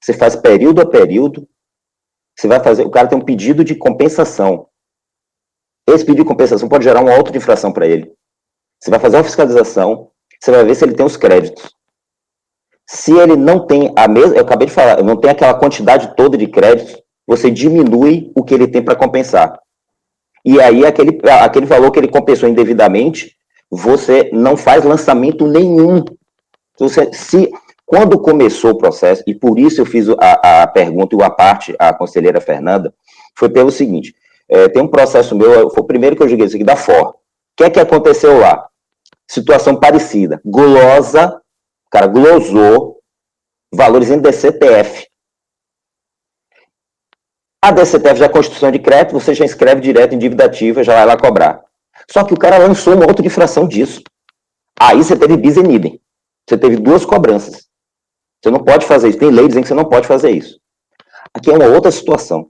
Você faz período a período, você vai fazer, o cara tem um pedido de compensação. Esse pedido de compensação pode gerar um auto de infração para ele. Você vai fazer uma fiscalização, você vai ver se ele tem os créditos. Se ele não tem a mesma, eu acabei de falar, não tem aquela quantidade toda de créditos, você diminui o que ele tem para compensar. E aí, aquele valor que ele compensou indevidamente, você não faz lançamento nenhum. Quando começou o processo, e por isso eu fiz a pergunta e a parte, a conselheira Fernanda, foi pelo seguinte, tem um processo meu, foi o primeiro que eu joguei isso aqui, da FOR. O que aconteceu lá? Situação parecida. O cara glosou valores em DCTF. A DCTF já é Constituição de Crédito, você já escreve direto em dívida ativa, já vai lá cobrar. Só que o cara lançou uma outra infração disso. Aí você teve bis in idem. Você teve duas cobranças. Você não pode fazer isso. Tem lei dizendo que você não pode fazer isso. Aqui é uma outra situação.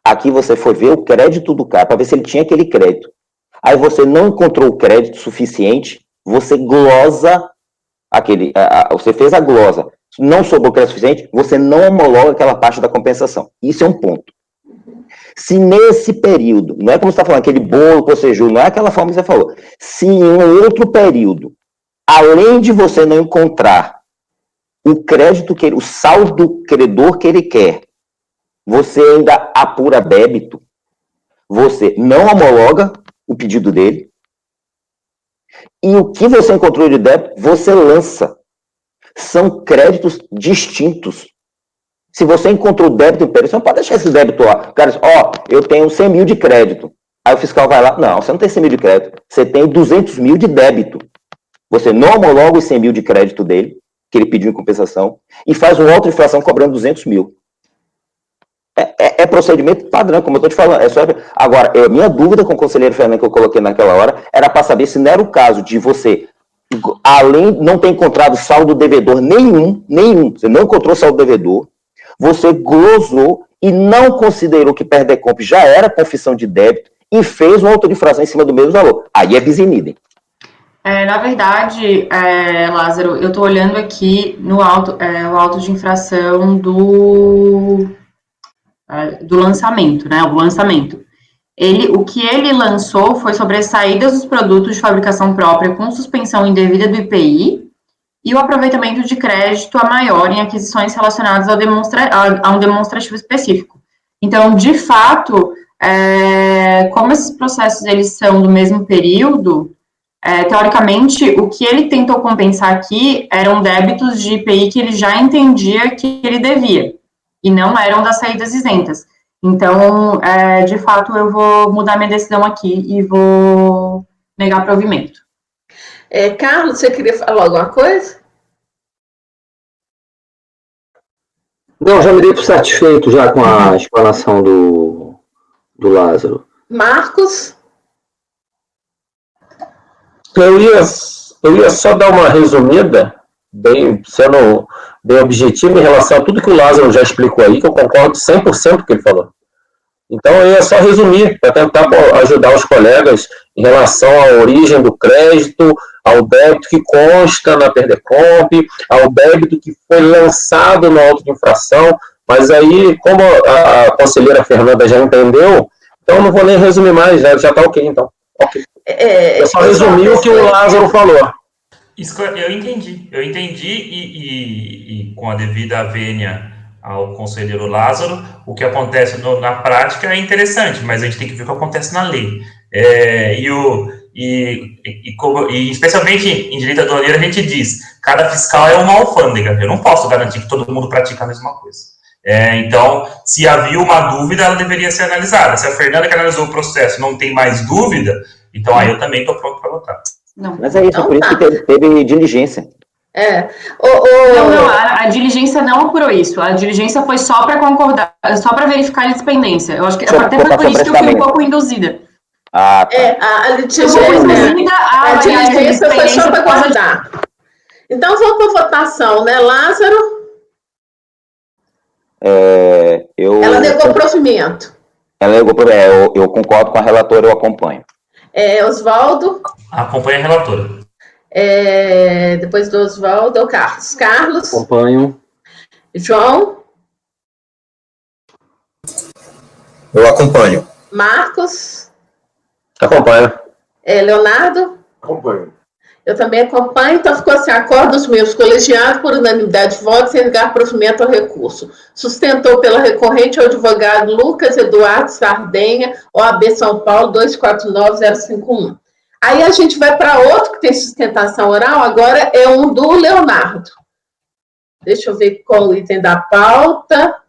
Aqui você foi ver o crédito do cara, para ver se ele tinha aquele crédito. Aí você não encontrou o crédito suficiente, você glosa você fez a glosa. Não sobrou crédito suficiente, você não homologa aquela parte da compensação. Isso é um ponto. Se nesse período, não é como você está falando, aquele bolo que você jura, não é aquela forma que você falou. Se em um outro período, além de você não encontrar o crédito o saldo credor que ele quer, você ainda apura débito, você não homologa o pedido dele, e o que você encontrou de débito, você lança. São créditos distintos. Se você encontrou débito império, você não pode deixar esse débito lá. O cara diz, eu tenho 100 mil de crédito. Aí o fiscal vai lá, não, você não tem 100 mil de crédito, você tem 200 mil de débito. Você não homologa os 100 mil de crédito dele, que ele pediu em compensação, e faz uma outra infração cobrando 200 mil. É procedimento padrão, como eu estou te falando. Agora, minha dúvida com o conselheiro Fernando que eu coloquei naquela hora era para saber se não era o caso de você além, não ter encontrado saldo devedor nenhum, você não encontrou saldo devedor, você glosou e não considerou que Perdecomp já era confissão de débito e fez uma autoinfração em cima do mesmo valor. Aí é bis in idem. Na verdade, Lázaro, eu estou olhando aqui no o auto de infração do lançamento, né? O lançamento. O que ele lançou foi sobre as saídas dos produtos de fabricação própria com suspensão indevida do IPI e o aproveitamento de crédito a maior em aquisições relacionadas a um demonstrativo específico. Então, de fato, como esses processos eles são do mesmo período, teoricamente, o que ele tentou compensar aqui eram débitos de IPI que ele já entendia que ele devia, e não eram das saídas isentas. Então, de fato, eu vou mudar minha decisão aqui e vou negar provimento. Carlos, você queria falar alguma coisa? Não, já me dei por satisfeito já com a explanação do Lázaro. Marcos? Eu ia só dar uma resumida, sendo bem objetivo em relação a tudo que o Lázaro já explicou aí, que eu concordo 100% com o que ele falou. Então, eu ia só resumir, para tentar ajudar os colegas em relação à origem do crédito, ao débito que consta na Perdecomp, ao débito que foi lançado no auto de infração, mas aí, como a conselheira Fernanda já entendeu, então eu não vou nem resumir mais, já está ok, então. Ok. Eu só resumi o que o Lázaro falou. Isso eu entendi e com a devida vênia ao conselheiro Lázaro, o que acontece na prática é interessante, mas a gente tem que ver o que acontece na lei. E especialmente em direito aduaneiro, a gente diz, cada fiscal é uma alfândega, eu não posso garantir que todo mundo pratica a mesma coisa. Então, se havia uma dúvida, ela deveria ser analisada. Se a Fernanda que analisou o processo não tem mais dúvida, então aí eu também estou pronto para votar. Não. Mas é isso, então, por isso que teve diligência. Não, a diligência não apurou isso. A diligência foi só para concordar, só para verificar a independência. Eu acho que até foi por isso que eu fui um pouco induzida. A diligência foi só para guardar. Então, vamos para a votação, né, Lázaro? Ela negou provimento. Eu concordo com a relatora, eu acompanho. Oswaldo? Acompanha a relatora. Depois do Oswaldo, é o Carlos. Carlos? Acompanho. João? Eu acompanho. Marcos? Acompanho. Leonardo? Acompanho. Eu também acompanho, então ficou assim, acordo dos membros colegiados por unanimidade de votos sem negar provimento ao recurso. Sustentou pela recorrente o advogado Lucas Eduardo Sardenha, OAB São Paulo 249051. Aí a gente vai para outro que tem sustentação oral, agora é um do Leonardo. Deixa eu ver qual o item da pauta.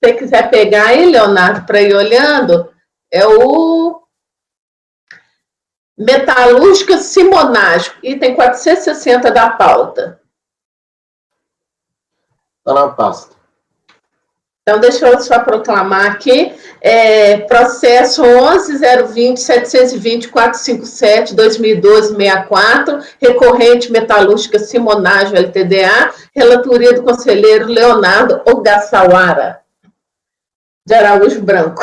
Se você quiser pegar aí, Leonardo, para ir olhando, é o Metalúrgica Simonágico, item 460 da pauta. Está na pasta. Então, deixa eu só proclamar aqui, processo 11.020.720.457/2012-64, recorrente Metalúrgica Simonágio LTDA, relatoria do conselheiro Leonardo Ogassawara, de Araújo Branco.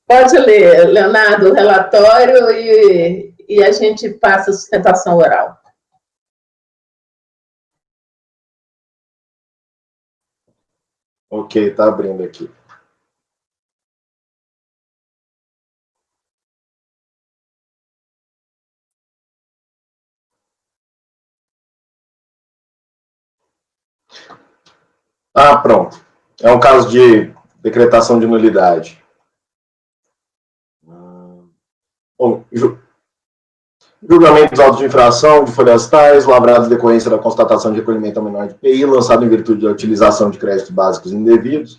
Pode ler, Leonardo, o relatório e a gente passa a sustentação oral. Ok, está abrindo aqui. Pronto. É um caso de decretação de nulidade. Bom, julgamento dos autos de infração de folhas tais, lavrados em decorrência da constatação de recolhimento ao menor de PI, lançado em virtude da utilização de créditos básicos indevidos.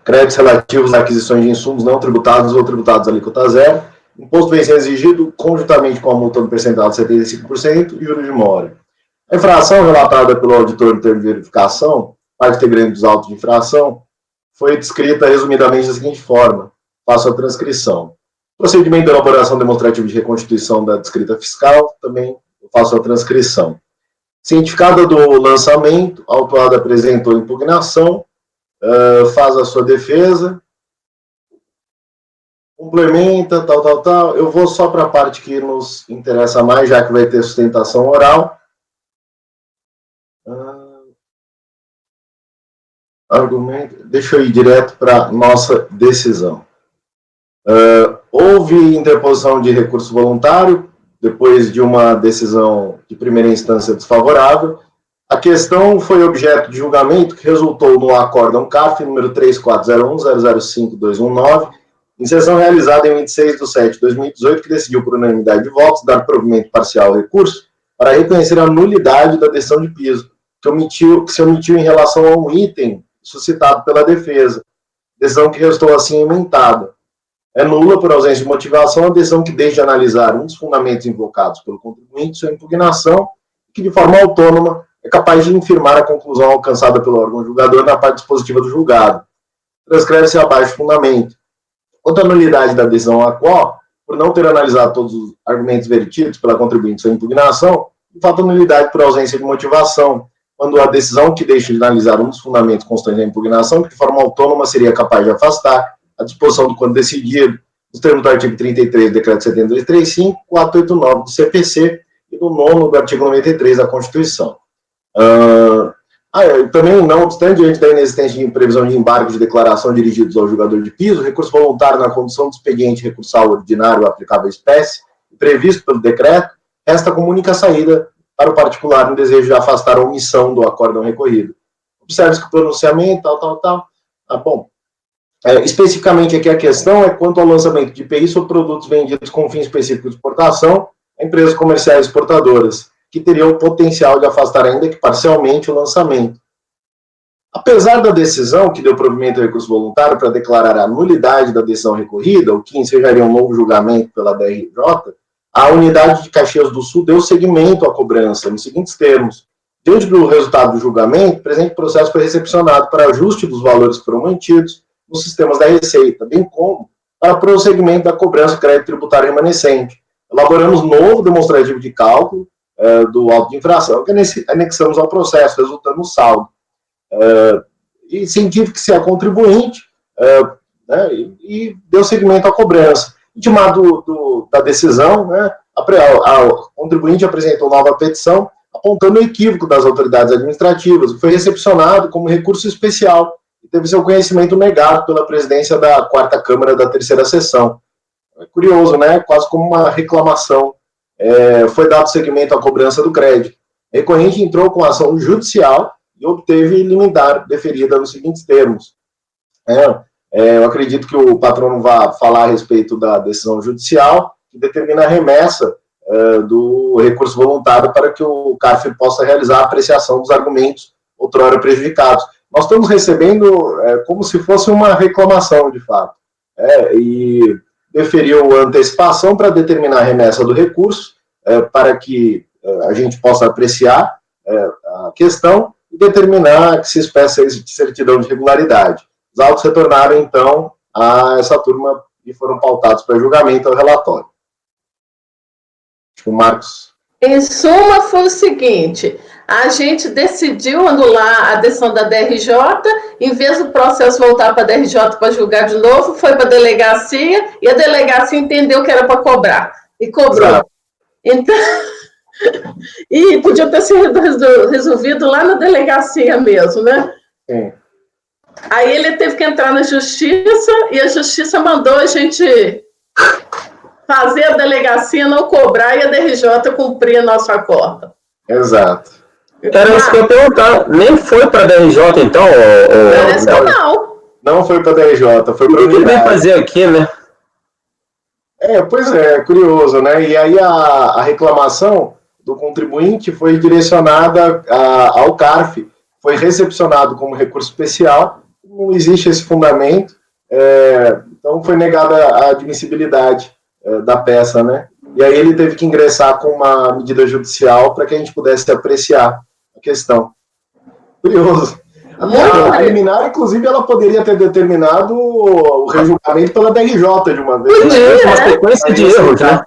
Créditos relativos a aquisições de insumos não tributados ou tributados a alíquota zero, imposto bem ser exigido conjuntamente com a multa no percentual de 75% e juros de mora. A infração relatada pelo auditor no termo de verificação, parte integrante dos autos de infração, foi descrita resumidamente da seguinte forma. faço a transcrição. Procedimento de elaboração demonstrativa de reconstituição da descrita fiscal, também faço a transcrição. Cientificada do lançamento, a autuada apresentou impugnação, faz a sua defesa, complementa, tal. Eu vou só para a parte que nos interessa mais, já que vai ter sustentação oral. Argumento. Deixa eu ir direto para nossa decisão. Houve interposição de recurso voluntário, depois de uma decisão de primeira instância desfavorável. A questão foi objeto de julgamento que resultou no acórdão CARF número 3401-005-219, em sessão realizada em 26/7/2018, que decidiu por unanimidade de votos dar provimento parcial ao recurso para reconhecer a nulidade da decisão de piso, que se omitiu em relação a um item suscitado pela defesa, decisão que restou assim emendada. É nula por ausência de motivação a decisão que deixa de analisar um dos fundamentos invocados pelo contribuinte, sua impugnação, que de forma autônoma é capaz de infirmar a conclusão alcançada pelo órgão julgador na parte dispositiva do julgado. Transcreve-se abaixo o fundamento. Quanto à nulidade da decisão a qual, por não ter analisado todos os argumentos vertidos pela contribuinte sua impugnação, de fato a nulidade por ausência de motivação, quando a decisão que deixa de analisar um dos fundamentos constantes da impugnação, que de forma autônoma seria capaz de afastar a disposição do quando decidido, nos termos do artigo 33 do Decreto 7235, 489 do CPC e do 9º do artigo 93 da Constituição. Também, não obstante, diante da inexistência de previsão de embargo de declaração dirigidos ao julgador de piso, recurso voluntário na condução do expediente recursal ordinário aplicável à espécie, previsto pelo decreto, resta como única saída para o particular no desejo de afastar a omissão do acórdão recorrido. Observe-se que o pronunciamento, especificamente aqui a questão é quanto ao lançamento de IPI sobre produtos vendidos com fim específico de exportação a empresas comerciais exportadoras, que teriam o potencial de afastar ainda que parcialmente o lançamento. Apesar da decisão que deu provimento ao recurso voluntário para declarar a nulidade da decisão recorrida, o que ensejaria um novo julgamento pela DRJ, a unidade de Caxias do Sul deu seguimento à cobrança, nos seguintes termos. Diante do resultado do julgamento, o presente processo foi recepcionado para ajuste dos valores que foram mantidos nos sistemas da Receita, bem como para prosseguimento da cobrança do crédito tributário remanescente. Elaboramos novo demonstrativo de cálculo do auto de infração, que anexamos ao processo, resultando no saldo. E cientifique-se a contribuinte, e deu seguimento à cobrança. Intimado da decisão, a contribuinte apresentou nova petição, apontando o equívoco das autoridades administrativas, que foi recepcionado como recurso especial e teve seu conhecimento negado pela presidência da 4ª Câmara da 3ª Sessão. É curioso, quase como uma reclamação. Foi dado seguimento à cobrança do crédito. A recorrente entrou com ação judicial e obteve liminar deferida nos seguintes termos. Eu acredito que o patrono vai falar a respeito da decisão judicial, que determina a remessa do recurso voluntário para que o CARF possa realizar a apreciação dos argumentos outrora prejudicados. Nós estamos recebendo como se fosse uma reclamação, de fato, e deferiu a antecipação para determinar a remessa do recurso, para que a gente possa apreciar a questão e determinar que se espécie de certidão de regularidade. Os autos retornaram, então, a essa turma e foram pautados para julgamento ao relatório. O Marcos. Em suma, foi o seguinte: a gente decidiu anular a decisão da DRJ, em vez do processo voltar para a DRJ para julgar de novo, foi para a delegacia, e a delegacia entendeu que era para cobrar, e cobrou. Exato. Então, e podia ter sido resolvido lá na delegacia mesmo, Sim. Aí ele teve que entrar na justiça, e a justiça mandou a gente fazer a delegacia não cobrar e a DRJ cumprir a nossa acordo. Exato. Era isso que eu ia perguntar. Nem foi para a DRJ, então? Parece que não. Não foi para a DRJ, foi para o O que ele vai fazer aqui, né? Pois é, curioso, E aí a reclamação do contribuinte foi direcionada ao CARF, foi recepcionado como recurso especial, não existe esse fundamento, então foi negada a admissibilidade da peça, E aí ele teve que ingressar com uma medida judicial para que a gente pudesse apreciar a questão. Curioso. A preliminar, inclusive, ela poderia ter determinado o rejulgamento pela DRJ de uma vez. Podia, Uma sequência de erros, né?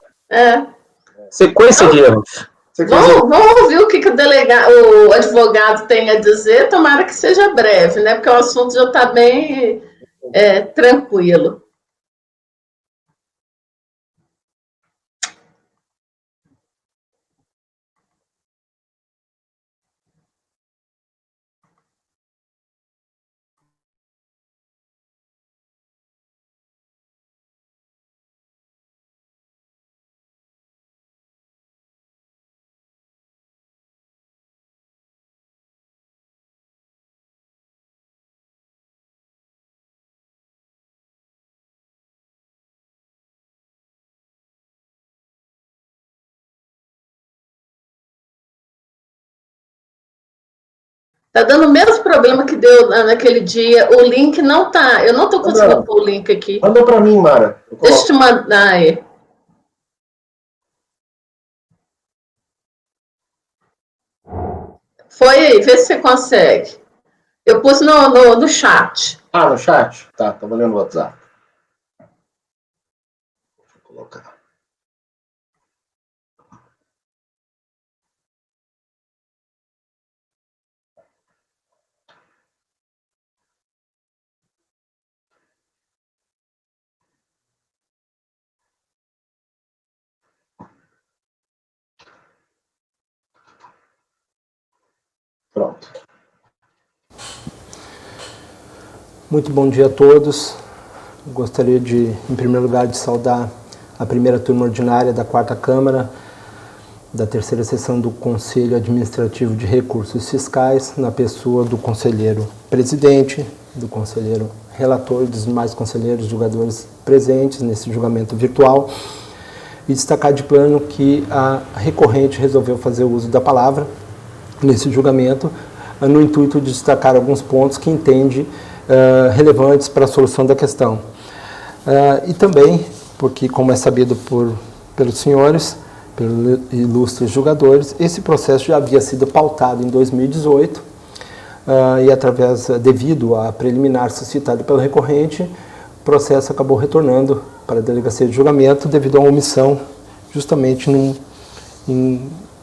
Sequência de erros. Vamos ouvir o que o advogado tem a dizer, tomara que seja breve, né? Porque o assunto já está bem tranquilo. Tá dando o mesmo problema que deu naquele dia. O link não tá. Eu não tô conseguindo pôr o link aqui. Manda para mim, Mara. Deixa eu te mandar aí. Foi aí, vê se você consegue. Eu pus no chat. Ah, no chat? Tá, tava olhando o WhatsApp. Deixa eu colocar. Pronto. Muito bom dia a todos. Gostaria de, em primeiro lugar, de saudar a primeira turma ordinária da 4ª Câmara, da 3ª sessão do Conselho Administrativo de Recursos Fiscais, na pessoa do conselheiro presidente, do conselheiro relator e dos demais conselheiros julgadores presentes nesse julgamento virtual, e destacar de plano que a recorrente resolveu fazer uso da palavra nesse julgamento, no intuito de destacar alguns pontos que entende relevantes para a solução da questão. E também, porque, como é sabido pelos senhores, pelos ilustres julgadores, esse processo já havia sido pautado em 2018 e, devido à preliminar suscitada pelo recorrente, o processo acabou retornando para a delegacia de julgamento devido a uma omissão, justamente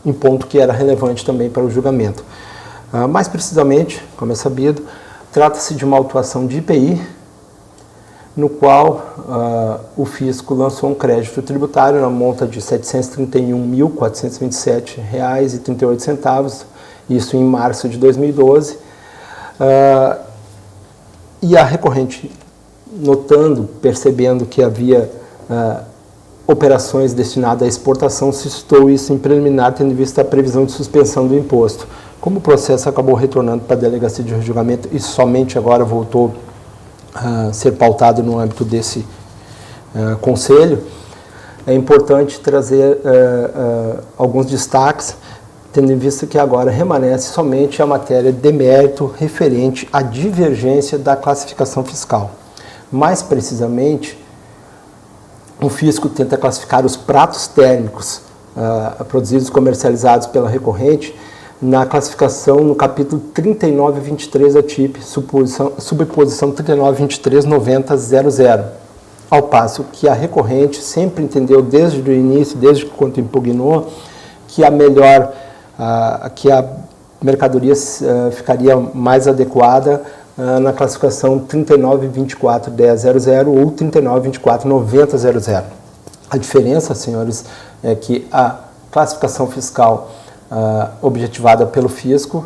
em ponto que era relevante também para o julgamento. Mais precisamente, como é sabido, trata-se de uma autuação de IPI, no qual o fisco lançou um crédito tributário na monta de R$ 731.427,38, isso em março de 2012, e a recorrente, percebendo que havia operações destinadas à exportação, suscitou isso em preliminar, tendo em vista a previsão de suspensão do imposto. Como o processo acabou retornando para a delegacia de julgamento e somente agora voltou a ser pautado no âmbito desse conselho, é importante trazer alguns destaques, tendo em vista que agora remanesce somente a matéria de mérito referente à divergência da classificação fiscal. Mais precisamente, o fisco tenta classificar os pratos térmicos produzidos e comercializados pela recorrente na classificação no capítulo 3923 da TIP, subposição 3923-9000, ao passo que a recorrente sempre entendeu desde o início, desde quando impugnou, que a mercadoria ficaria mais adequada na classificação 3924-1000 ou 3924-9000. A diferença, senhores, é que a classificação fiscal objetivada pelo fisco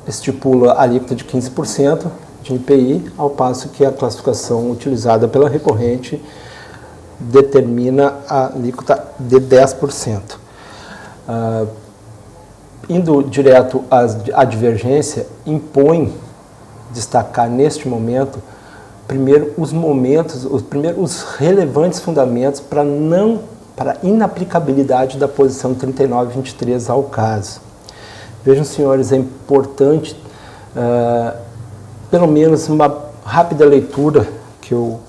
estipula a alíquota de 15% de IPI, ao passo que a classificação utilizada pela recorrente determina a alíquota de 10%. Indo direto à divergência, impõe destacar neste momento, primeiro, os relevantes fundamentos para inaplicabilidade da posição 3923 ao caso. Vejam, senhores, é importante, pelo menos uma rápida leitura, que eu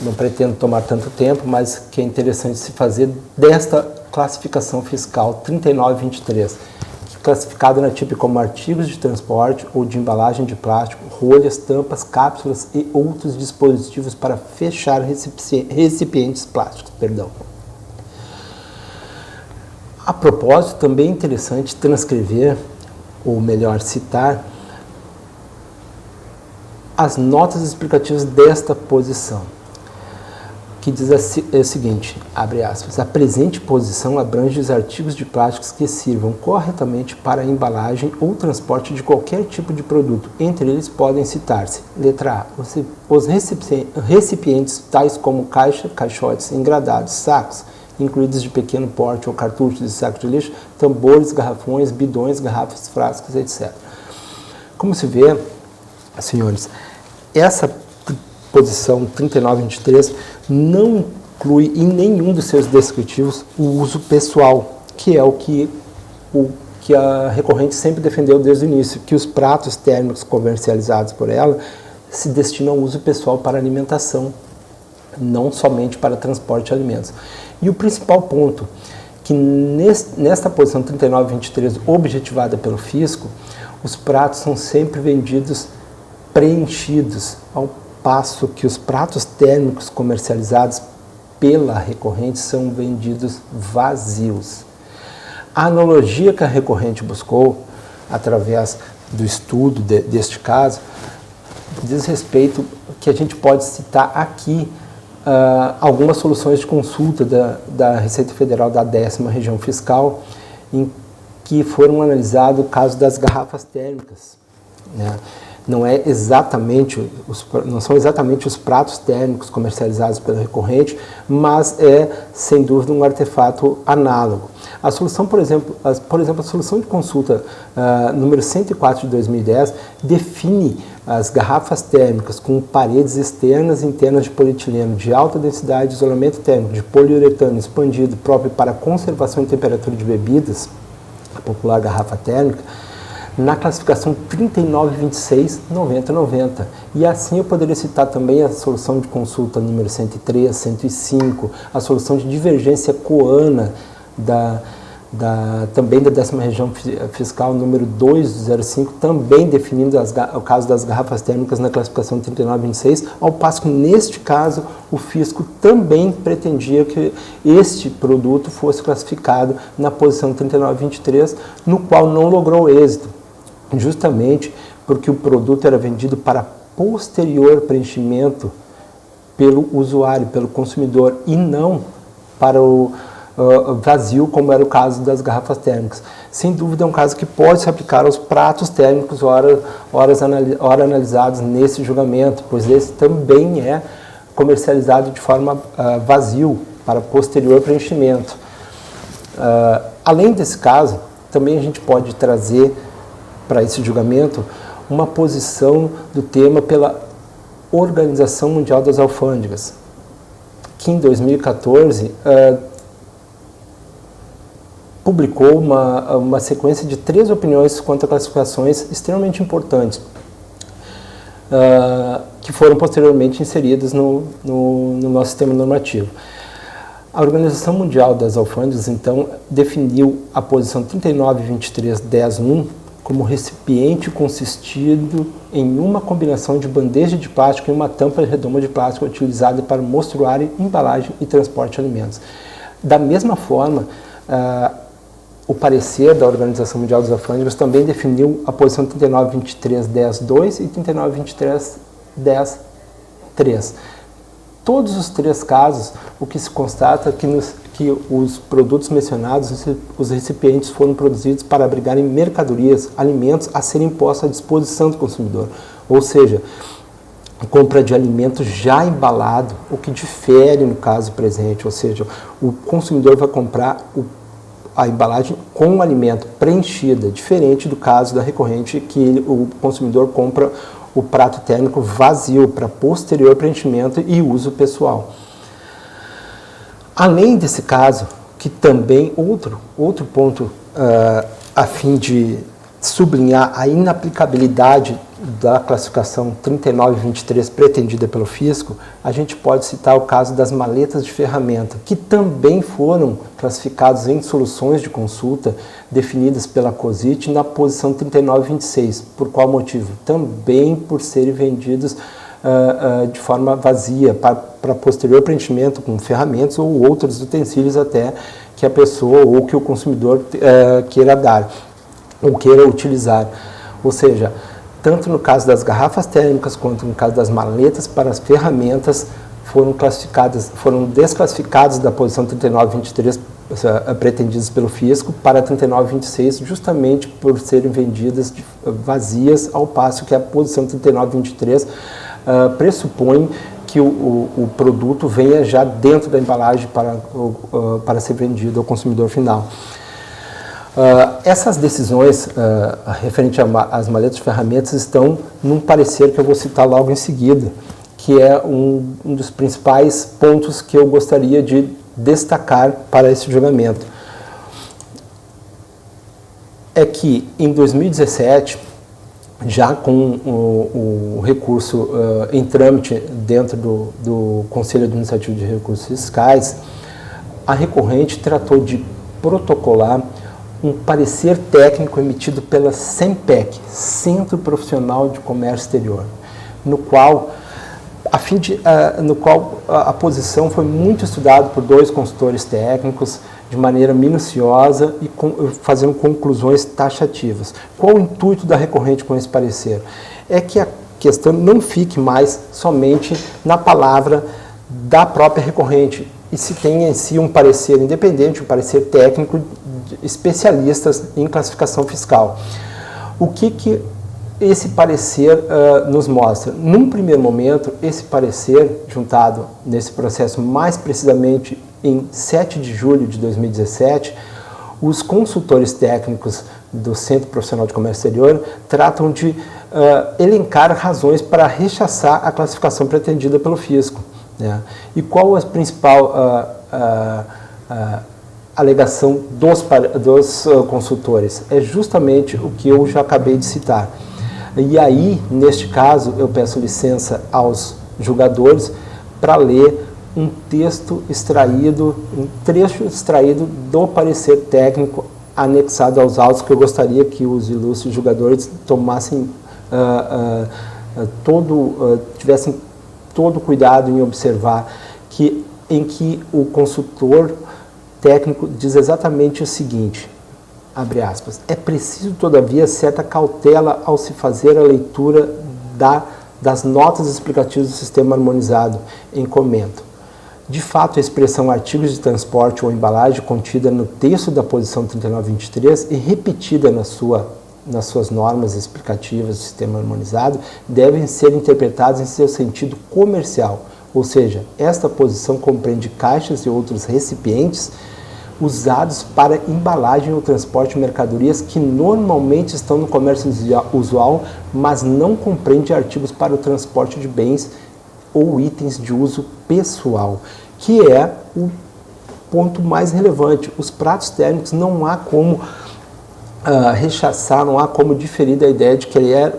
não pretendo tomar tanto tempo, mas que é interessante se fazer desta classificação fiscal 3923, classificado na TIP como artigos de transporte ou de embalagem de plástico, rolhas, tampas, cápsulas e outros dispositivos para fechar recipientes plásticos. A propósito, também é interessante transcrever, ou melhor, citar, as notas explicativas desta posição, que diz o seguinte, abre aspas, a presente posição abrange os artigos de plásticos que sirvam corretamente para a embalagem ou transporte de qualquer tipo de produto. Entre eles podem citar-se, letra A, os recipientes tais como caixa, caixotes, engradados, sacos, incluídos de pequeno porte ou cartuchos de saco de lixo, tambores, garrafões, bidões, garrafas, frascos, etc. Como se vê, senhores, essa posição 3923 não inclui em nenhum dos seus descritivos o uso pessoal, que é o que a recorrente sempre defendeu desde o início, que os pratos térmicos comercializados por ela se destinam ao uso pessoal para alimentação, não somente para transporte de alimentos. E o principal ponto, que nesta posição 3923 objetivada pelo fisco, os pratos são sempre vendidos preenchidos, ao passo que os pratos térmicos comercializados pela recorrente são vendidos vazios. A analogia que a recorrente buscou, através do estudo deste caso, diz respeito que a gente pode citar aqui algumas soluções de consulta da Receita Federal da 10ª Região Fiscal, em que foram analisados o caso das garrafas térmicas, né? Não são exatamente os pratos térmicos comercializados pela recorrente, mas é, sem dúvida, um artefato análogo. A solução, por exemplo, a solução de consulta número 104 de 2010 define as garrafas térmicas com paredes externas e internas de polietileno de alta densidade, isolamento térmico, de poliuretano expandido, próprio para conservação em temperatura de bebidas, a popular garrafa térmica, na classificação 3926-9090. E assim eu poderia citar também a solução de consulta número 103, 105, a solução de divergência coana também da 10ª Região Fiscal número 205, também definindo o caso das garrafas térmicas na classificação 3926, ao passo que neste caso o fisco também pretendia que este produto fosse classificado na posição 3923, no qual não logrou êxito, justamente porque o produto era vendido para posterior preenchimento pelo usuário, pelo consumidor, e não para o vazio, como era o caso das garrafas térmicas. Sem dúvida é um caso que pode se aplicar aos pratos térmicos ora analisados nesse julgamento, pois esse também é comercializado de forma vazio, para posterior preenchimento. Além desse caso, também a gente pode trazer para esse julgamento uma posição do tema pela Organização Mundial das Alfândegas, que em 2014 publicou uma sequência de 3 opiniões quanto a classificações extremamente importantes, que foram posteriormente inseridas no nosso sistema normativo. A Organização Mundial das Alfândegas, então, definiu a posição 3923-10-1 como recipiente consistido em uma combinação de bandeja de plástico e uma tampa redonda de plástico utilizada para mostruário, embalagem e transporte de alimentos. Da mesma forma, o parecer da Organização Mundial das Alfândegas também definiu a posição 3923-10-2 e 3923-10-3. Todos os 3 casos, o que se constata é que os produtos mencionados, os recipientes foram produzidos para abrigarem mercadorias, alimentos a serem postos à disposição do consumidor. Ou seja, a compra de alimento já embalado, o que difere no caso presente, ou seja, o consumidor vai comprar a embalagem com o alimento preenchida, diferente do caso da recorrente, que o consumidor compra o prato térmico vazio para posterior preenchimento e uso pessoal. Além desse caso, que também outro ponto a fim de sublinhar a inaplicabilidade da classificação 3923 pretendida pelo fisco, a gente pode citar o caso das maletas de ferramenta, que também foram classificados em soluções de consulta definidas pela COSIT na posição 3926. Por qual motivo? Também por serem vendidos de forma vazia, para posterior preenchimento com ferramentas ou outros utensílios até que a pessoa ou que o consumidor queira dar ou queira utilizar. Ou seja, tanto no caso das garrafas térmicas quanto no caso das maletas para as ferramentas foram desclassificadas da posição 3923 pretendidas pelo fisco para 3926, justamente por serem vendidas vazias, ao passo que a posição 3923 pressupõe que o produto venha já dentro da embalagem para ser vendido ao consumidor final. Essas decisões referente às maletas de ferramentas estão num parecer que eu vou citar logo em seguida, que é um dos principais pontos que eu gostaria de destacar para esse julgamento. É que em 2017, já com o recurso em trâmite dentro do Conselho Administrativo de Recursos Fiscais, a recorrente tratou de protocolar um parecer técnico emitido pela CEMPEC, Centro Profissional de Comércio Exterior, no qual a posição foi muito estudada por 2 consultores técnicos de maneira minuciosa e fazendo conclusões taxativas. Qual o intuito da recorrente com esse parecer? É que a questão não fique mais somente na palavra da própria recorrente, e se tenha em si um parecer independente, um parecer técnico de especialistas em classificação fiscal. O que esse parecer nos mostra? Num primeiro momento, esse parecer, juntado nesse processo mais precisamente em 7 de julho de 2017, os consultores técnicos do Centro Profissional de Comércio Exterior tratam de elencar razões para rechaçar a classificação pretendida pelo fisco. Né? E qual a principal alegação dos consultores? É justamente o que eu já acabei de citar. E aí, neste caso, eu peço licença aos julgadores para ler um texto extraído, um trecho extraído do parecer técnico anexado aos autos, que eu gostaria que os ilustres julgadores tomassem tivessem todo cuidado em observar, em que o consultor técnico diz exatamente o seguinte, abre aspas, é preciso, todavia, certa cautela ao se fazer a leitura das notas explicativas do sistema harmonizado em comento. De fato, a expressão artigos de transporte ou embalagem contida no texto da posição 3923 e repetida nas suas normas explicativas do sistema harmonizado devem ser interpretadas em seu sentido comercial, ou seja, esta posição compreende caixas e outros recipientes usados para embalagem ou transporte de mercadorias que normalmente estão no comércio usual, mas não compreende artigos para o transporte de bens ou itens de uso pessoal, que é o ponto mais relevante. Os pratos térmicos não há como rechaçar, não há como diferir da ideia de que ele é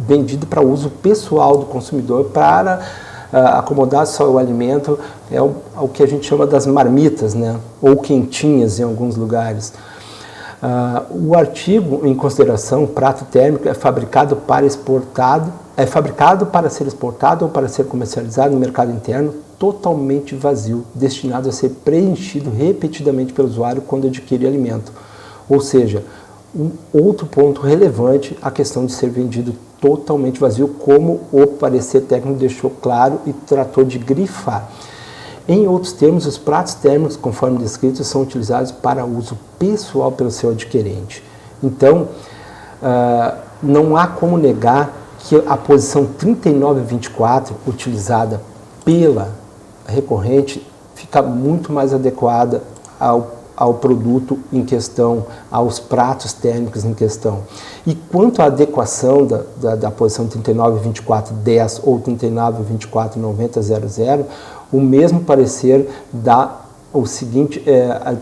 vendido para uso pessoal do consumidor, para acomodar só o alimento, é o que a gente chama das marmitas, né? Ou quentinhas em alguns lugares. O artigo em consideração, prato térmico, é fabricado para ser exportado ou para ser comercializado no mercado interno, totalmente vazio, destinado a ser preenchido repetidamente pelo usuário quando adquire alimento. Ou seja, um outro ponto relevante, a questão de ser vendido totalmente vazio, como o parecer técnico deixou claro e tratou de grifar. Em outros termos, os pratos térmicos, conforme descritos, são utilizados para uso pessoal pelo seu adquirente. Então, não há como negar que a posição 3924, utilizada pela recorrente, fica muito mais adequada ao produto em questão, aos pratos térmicos em questão. E quanto à adequação da posição 392410 ou 39249000, o mesmo parecer dá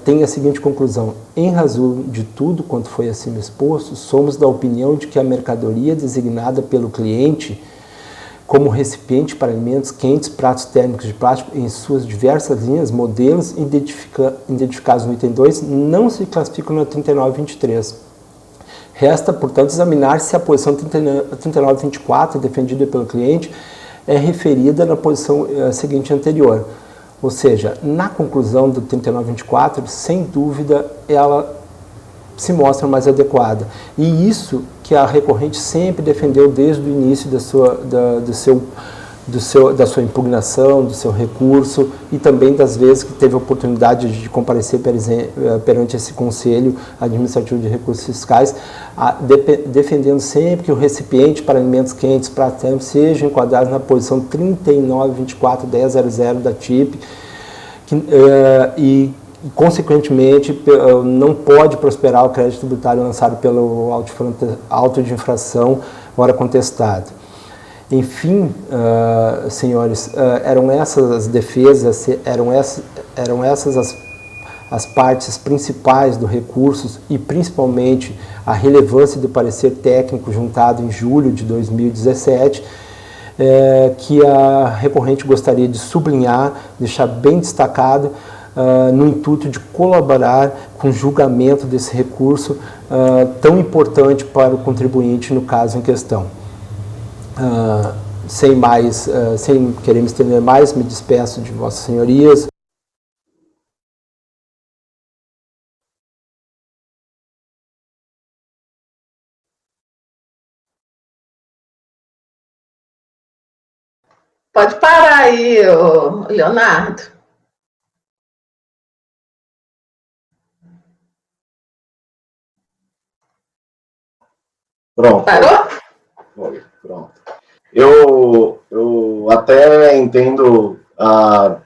tem a seguinte conclusão: em razão de tudo quanto foi acima exposto, somos da opinião de que a mercadoria designada pelo cliente como recipiente para alimentos quentes, pratos térmicos de plástico em suas diversas linhas, modelos identificados no item 2, não se classificam no 3923. Resta, portanto, examinar se a posição 3924, defendida pelo cliente, é referida na posição seguinte anterior. Ou seja, na conclusão do 3924, sem dúvida, ela se mostra mais adequada. E isso que a recorrente sempre defendeu desde o início da sua impugnação, do seu recurso, e também das vezes que teve a oportunidade de comparecer perante esse Conselho Administrativo de Recursos Fiscais, defendendo sempre que o recipiente para alimentos quentes, pratos térmicos, seja enquadrado na posição 3924.10.00 da TIP, e consequentemente, não pode prosperar o crédito tributário lançado pelo auto de infração, ora contestado. Enfim, senhores, eram essas as defesas, eram essas as partes principais do recurso e principalmente a relevância do parecer técnico juntado em julho de 2017, que a recorrente gostaria de sublinhar, deixar bem destacado, no intuito de colaborar com o julgamento desse recurso tão importante para o contribuinte no caso em questão. Sem querer me estender mais, me despeço de vossas senhorias. Pode parar aí, Leonardo. Pronto. Parou? Pronto. Eu até entendo a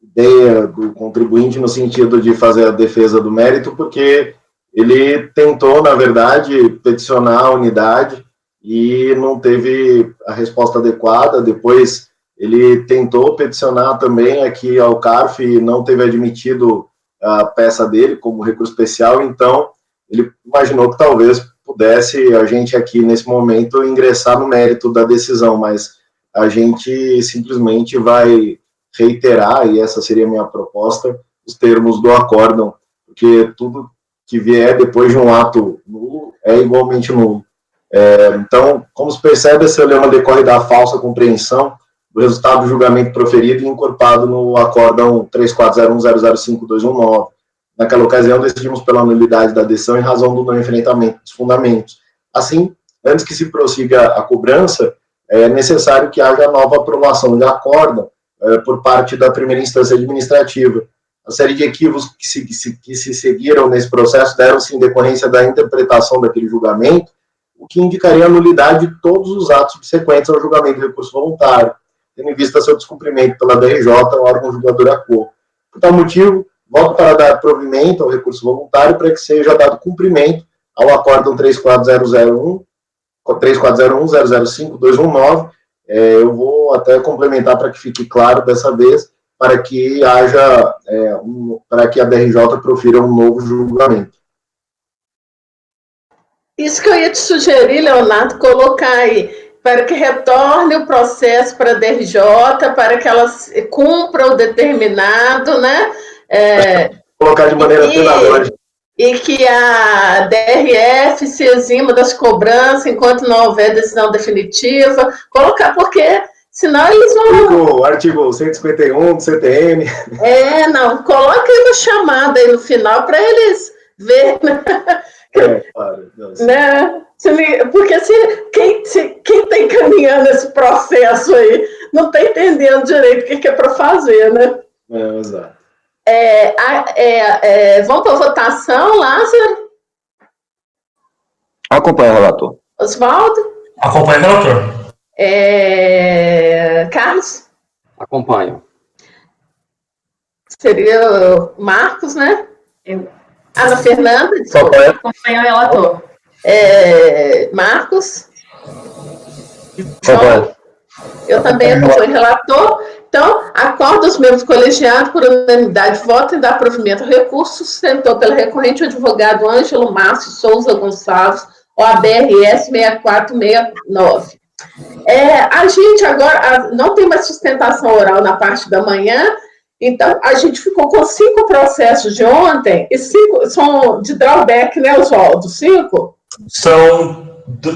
ideia do contribuinte no sentido de fazer a defesa do mérito, porque ele tentou, na verdade, peticionar a unidade e não teve a resposta adequada. Depois ele tentou peticionar também aqui ao CARF e não teve admitido a peça dele como recurso especial, então ele imaginou que talvez pudesse a gente aqui nesse momento ingressar no mérito da decisão, mas a gente simplesmente vai reiterar, e essa seria a minha proposta, os termos do acórdão, porque tudo que vier depois de um ato nulo é igualmente nulo. Então, como se percebe, esse lema decorre da falsa compreensão do resultado do julgamento proferido e incorporado no acórdão 3401005219. Naquela ocasião, decidimos pela nulidade da decisão em razão do não enfrentamento dos fundamentos. Assim, antes que se prossiga a cobrança, é necessário que haja nova aprovação de acórdão por parte da primeira instância administrativa. A série de equívocos que se seguiram nesse processo deram-se em decorrência da interpretação daquele julgamento, o que indicaria a nulidade de todos os atos subsequentes ao julgamento do recurso voluntário, tendo em vista seu descumprimento pela DRJ, o órgão julgador a cor. Por tal motivo, voto para dar provimento ao recurso voluntário para que seja dado cumprimento ao acórdão 3401.005.219. Eu vou até complementar para que fique claro dessa vez, para que haja, para que a DRJ profira um novo julgamento. Isso que eu ia te sugerir, Leonardo, colocar aí, para que retorne o processo para a DRJ, para que ela cumpra o determinado, né? Colocar de maneira pedagógica. E que a DRF se exima das cobranças enquanto não houver decisão definitiva. Colocar, porque senão eles vão... O artigo 151 do CTN. Não, coloca aí uma chamada aí no final para eles verem, né? Claro. Né? Porque quem está encaminhando esse processo aí não está entendendo direito o que é para fazer, né? Exato. Vamos para a votação, Lázaro? Acompanha o relator. Oswaldo? Acompanha o relator. Carlos? Acompanho. Seria Marcos, né? Ana Fernanda? Acompanha o relator. Marcos? Acompanho. Eu também acompanho o relator. Então, acorda os membros colegiados por unanimidade de voto em dar provimento ao recurso, sustentou pela recorrente o advogado Ângelo Márcio Souza Gonçalves, OABRS 6469. A gente agora não tem mais sustentação oral na parte da manhã, então a gente ficou com 5 processos de ontem, e 5 são de drawback, né, Oswaldo? 5? São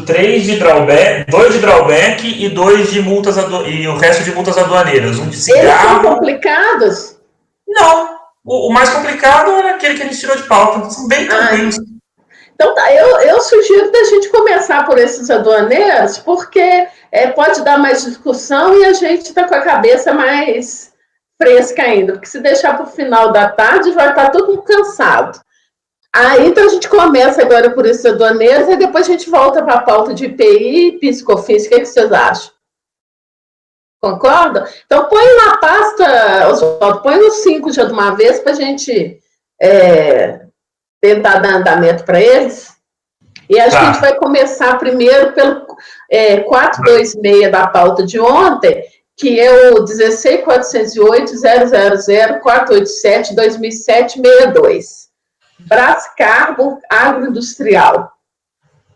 3 de drawback, 2 de drawback e 2 de multas e o resto de multas aduaneiras. Um de cigarro. Eles são complicados? Não. O mais complicado era aquele que a gente tirou de pauta. São bem tranquilos. Então tá, eu sugiro da gente começar por esses aduaneiros, porque pode dar mais discussão e a gente está com a cabeça mais fresca ainda, porque se deixar para o final da tarde vai estar todo mundo cansado. Então a gente começa agora por esses aduaneiros e depois a gente volta para a pauta de IPI e PIS/COFINS. O que vocês acham? Concordam? Então põe na pasta, Oswaldo, põe os 5 já de uma vez para a gente tentar dar andamento para eles. E a gente vai começar primeiro pelo 426 da pauta de ontem, que é o 16.408.000.487/2007-62. Brascarbo Agroindustrial.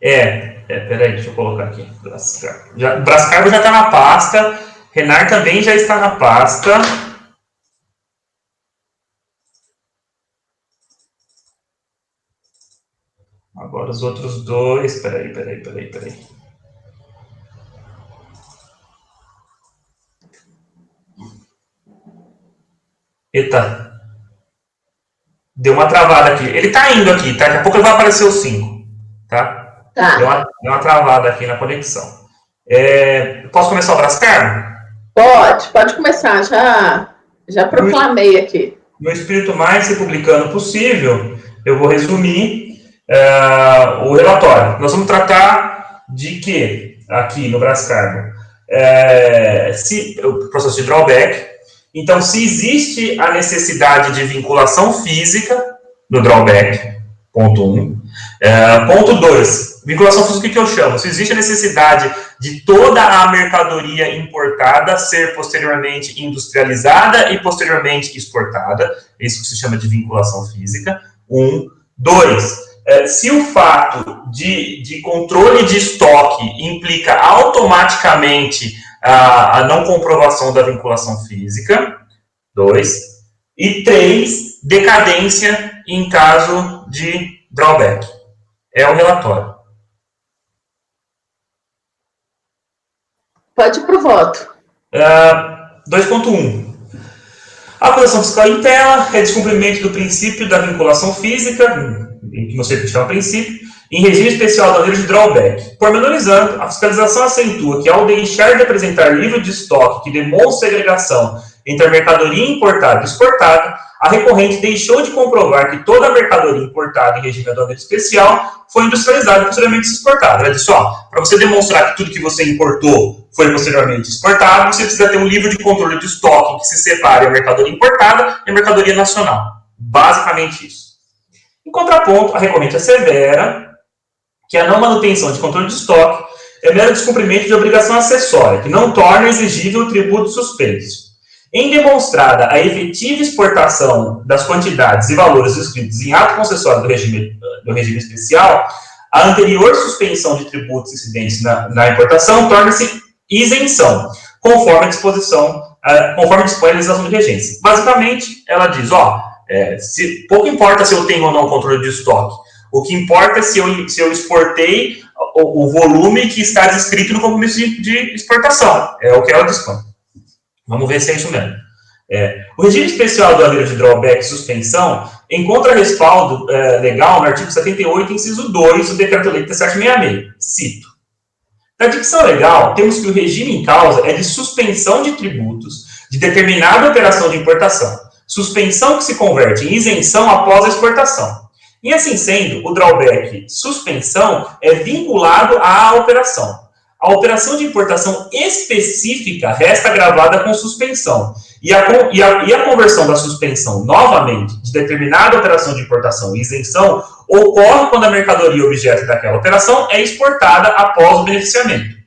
Peraí, deixa eu colocar aqui. Brascarbo já está na pasta, Renar também já está na pasta. Agora os outros 2, peraí. Eita. Deu uma travada aqui. Ele tá indo aqui, tá? Daqui a pouco vai aparecer os 5, tá? Deu uma travada aqui na conexão. Posso começar o Brascarbo? Pode começar. Já proclamei aqui. No espírito mais republicano possível, eu vou resumir o relatório. Nós vamos tratar de quê aqui no Brascarbo? O processo de drawback. Então, se existe a necessidade de vinculação física no drawback, ponto 1. Ponto 2, vinculação física, o que eu chamo? Se existe a necessidade de toda a mercadoria importada ser posteriormente industrializada e posteriormente exportada, isso que se chama de vinculação física. 1. 2, se o fato de controle de estoque implica automaticamente a não comprovação da vinculação física. 2. E 3, decadência em caso de drawback. É o relatório. Pode ir para o voto. 2.1. A acusação fiscal em tela é descumprimento do princípio da vinculação física, que não sei o que chama princípio, em regime especial da lei de drawback. Pormenorizando, a fiscalização acentua que, ao deixar de apresentar livro de estoque que demonstre segregação entre a mercadoria importada e exportada, a recorrente deixou de comprovar que toda a mercadoria importada em regime aduaneiro especial foi industrializada e posteriormente exportada. Ela disse, para você demonstrar que tudo que você importou foi posteriormente exportado, você precisa ter um livro de controle de estoque que se separe a mercadoria importada e a mercadoria nacional. Basicamente isso. Em contraponto, a recorrente assevera que a não manutenção de controle de estoque é mero descumprimento de obrigação acessória, que não torna exigível o tributo suspenso. Em demonstrada a efetiva exportação das quantidades e valores inscritos em ato concessório do regime especial, a anterior suspensão de tributos incidentes na importação torna-se isenção, conforme dispõe a legislação de regência. Basicamente, ela diz, pouco importa se eu tenho ou não controle de estoque, o que importa é se eu exportei o volume que está descrito no compromisso de exportação. É o que ela dispõe. Vamos ver se é isso mesmo. O regime especial do aduaneiro de drawback e suspensão encontra respaldo legal no artigo 78, inciso 2 do Decreto-Lei 3766. Cito. Na dicção legal, temos que o regime em causa é de suspensão de tributos de determinada operação de importação. Suspensão que se converte em isenção após a exportação. E assim sendo, o drawback suspensão é vinculado à operação. A operação de importação específica resta gravada com suspensão. E a conversão da suspensão, novamente, de determinada operação de importação e isenção, ocorre quando a mercadoria objeto daquela operação é exportada após o beneficiamento.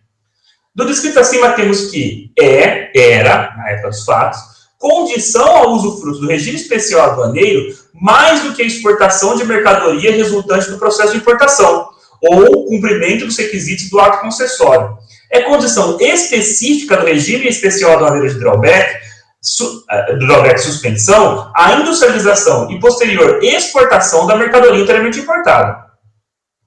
Do descrito acima temos que era, na época dos fatos, condição ao usufruto do regime especial aduaneiro mais do que a exportação de mercadoria resultante do processo de importação, ou cumprimento dos requisitos do ato concessório. É condição específica do regime especial aduaneiro de drawback, suspensão, a industrialização e posterior exportação da mercadoria inteiramente importada.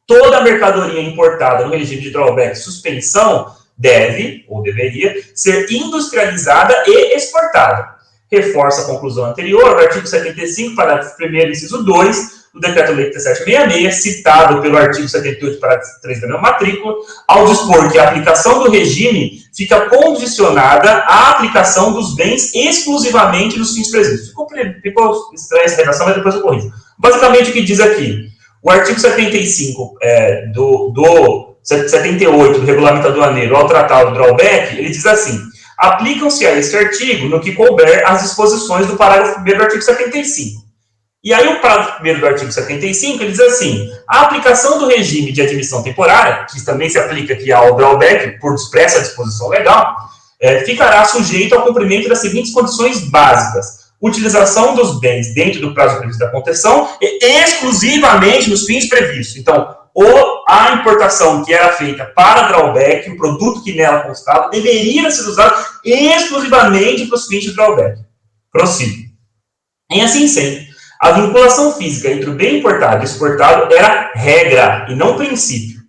Toda mercadoria importada no regime de drawback suspensão deve, ou deveria, ser industrializada e exportada. Reforça a conclusão anterior, o artigo 75, parágrafo 1º, inciso 2, do Decreto-Lei 3766, citado pelo artigo 78, parágrafo 3 da minha matrícula, ao dispor que a aplicação do regime fica condicionada à aplicação dos bens exclusivamente nos fins previstos. Ficou estranha essa redação, mas depois eu corrijo. Basicamente, o que diz aqui? O artigo 75 do 78 do Regulamento Aduaneiro ao Tratado do Drawback, ele diz assim: aplicam-se a este artigo no que couber as disposições do parágrafo 1º do artigo 75. E aí o parágrafo 1º do artigo 75, ele diz assim: a aplicação do regime de admissão temporária, que também se aplica aqui ao drawback, por expressa disposição legal, ficará sujeito ao cumprimento das seguintes condições básicas: utilização dos bens dentro do prazo previsto da concessão e exclusivamente nos fins previstos. Então, a importação que era feita para drawback, o produto que nela constava, deveria ser usado exclusivamente para os fins de drawback. Prossigo. Em assim sendo, a vinculação física entre o bem importado e exportado era regra e não princípio.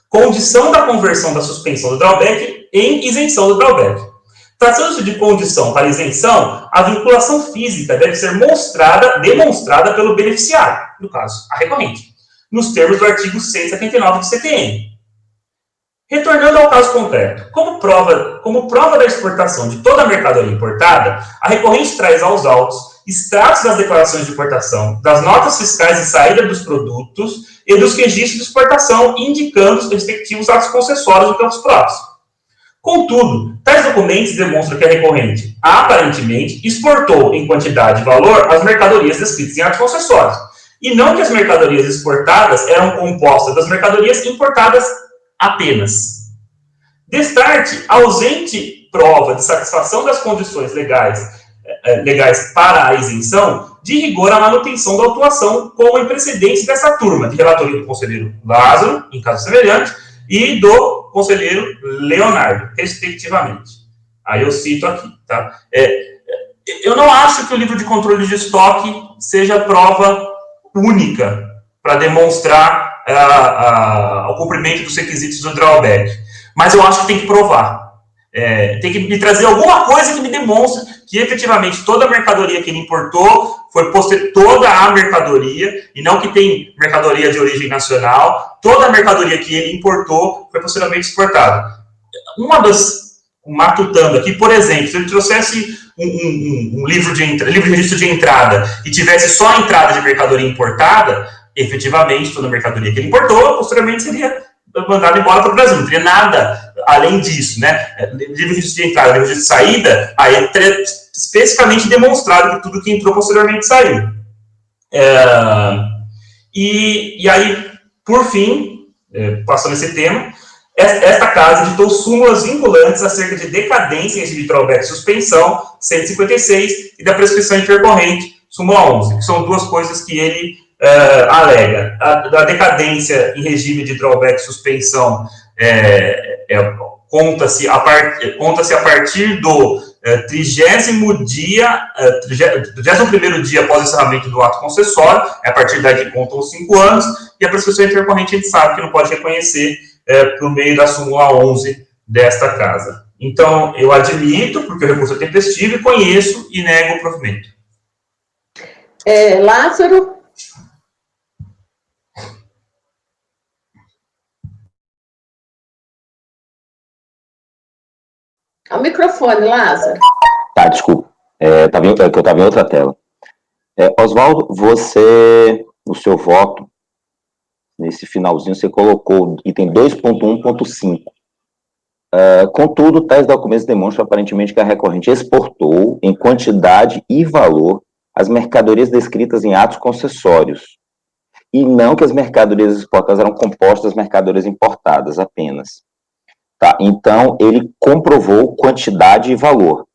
Condição da conversão da suspensão do drawback em isenção do drawback. Tratando-se de condição para isenção, a vinculação física deve ser demonstrada pelo beneficiário, no caso, a recorrente, nos termos do artigo 179 do CTN. Retornando ao caso concreto, como prova da exportação de toda a mercadoria importada, a recorrente traz aos autos extratos das declarações de importação, das notas fiscais de saída dos produtos e dos registros de exportação, indicando os respectivos atos concessórios do campus próximo. Contudo, tais documentos demonstram que a recorrente, aparentemente, exportou em quantidade e valor as mercadorias descritas em atos concessórios, e não que as mercadorias exportadas eram compostas das mercadorias importadas apenas. Destarte, ausente prova de satisfação das condições legais para a isenção, de rigor a manutenção da autuação como em precedência dessa turma, de relatoria do conselheiro Lázaro, em caso semelhante, e do conselheiro Leonardo, respectivamente. Aí eu cito aqui, tá? Eu não acho que o livro de controle de estoque seja prova única para demonstrar o cumprimento dos requisitos do drawback, mas eu acho que tem que provar. Tem que me trazer alguma coisa que me demonstre que efetivamente toda a mercadoria que ele importou foi toda a mercadoria, e não que tem mercadoria de origem nacional, toda a mercadoria que ele importou foi posteriormente exportada. Matutando aqui, por exemplo, se ele trouxesse um livro de registro de entrada e tivesse só a entrada de mercadoria importada, efetivamente toda a mercadoria que ele importou, posteriormente seria mandado embora para o Brasil. Não teria nada além disso, né? Livro de entrada, livro de saída, aí teria especificamente demonstrado que tudo que entrou posteriormente saiu. E aí, por fim, passando esse tema, esta casa editou súmulas vinculantes acerca de decadência de drawback e suspensão, 156, e da prescrição intercorrente, súmula 11, que são duas coisas que ele alega. A decadência em regime de drawback e suspensão conta-se a partir do 30º dia, 31º dia após o encerramento do ato concessório, a partir daí que contam os 5 anos, e a prescrição intercorrente a gente sabe que não pode reconhecer por meio da súmula 11 desta casa. Então, eu admito, porque o recurso é tempestivo, e conheço e nego o provimento. Lázaro? O microfone, Lázaro. Tá, desculpa. Que eu estava em outra tela. Oswaldo, você, no seu voto, nesse finalzinho, você colocou item 2.1.5. Contudo, tais documentos demonstram aparentemente que a recorrente exportou, em quantidade e valor, as mercadorias descritas em atos concessórios, e não que as mercadorias exportadas eram compostas das mercadorias importadas apenas. Tá, então, ele comprovou quantidade e valor.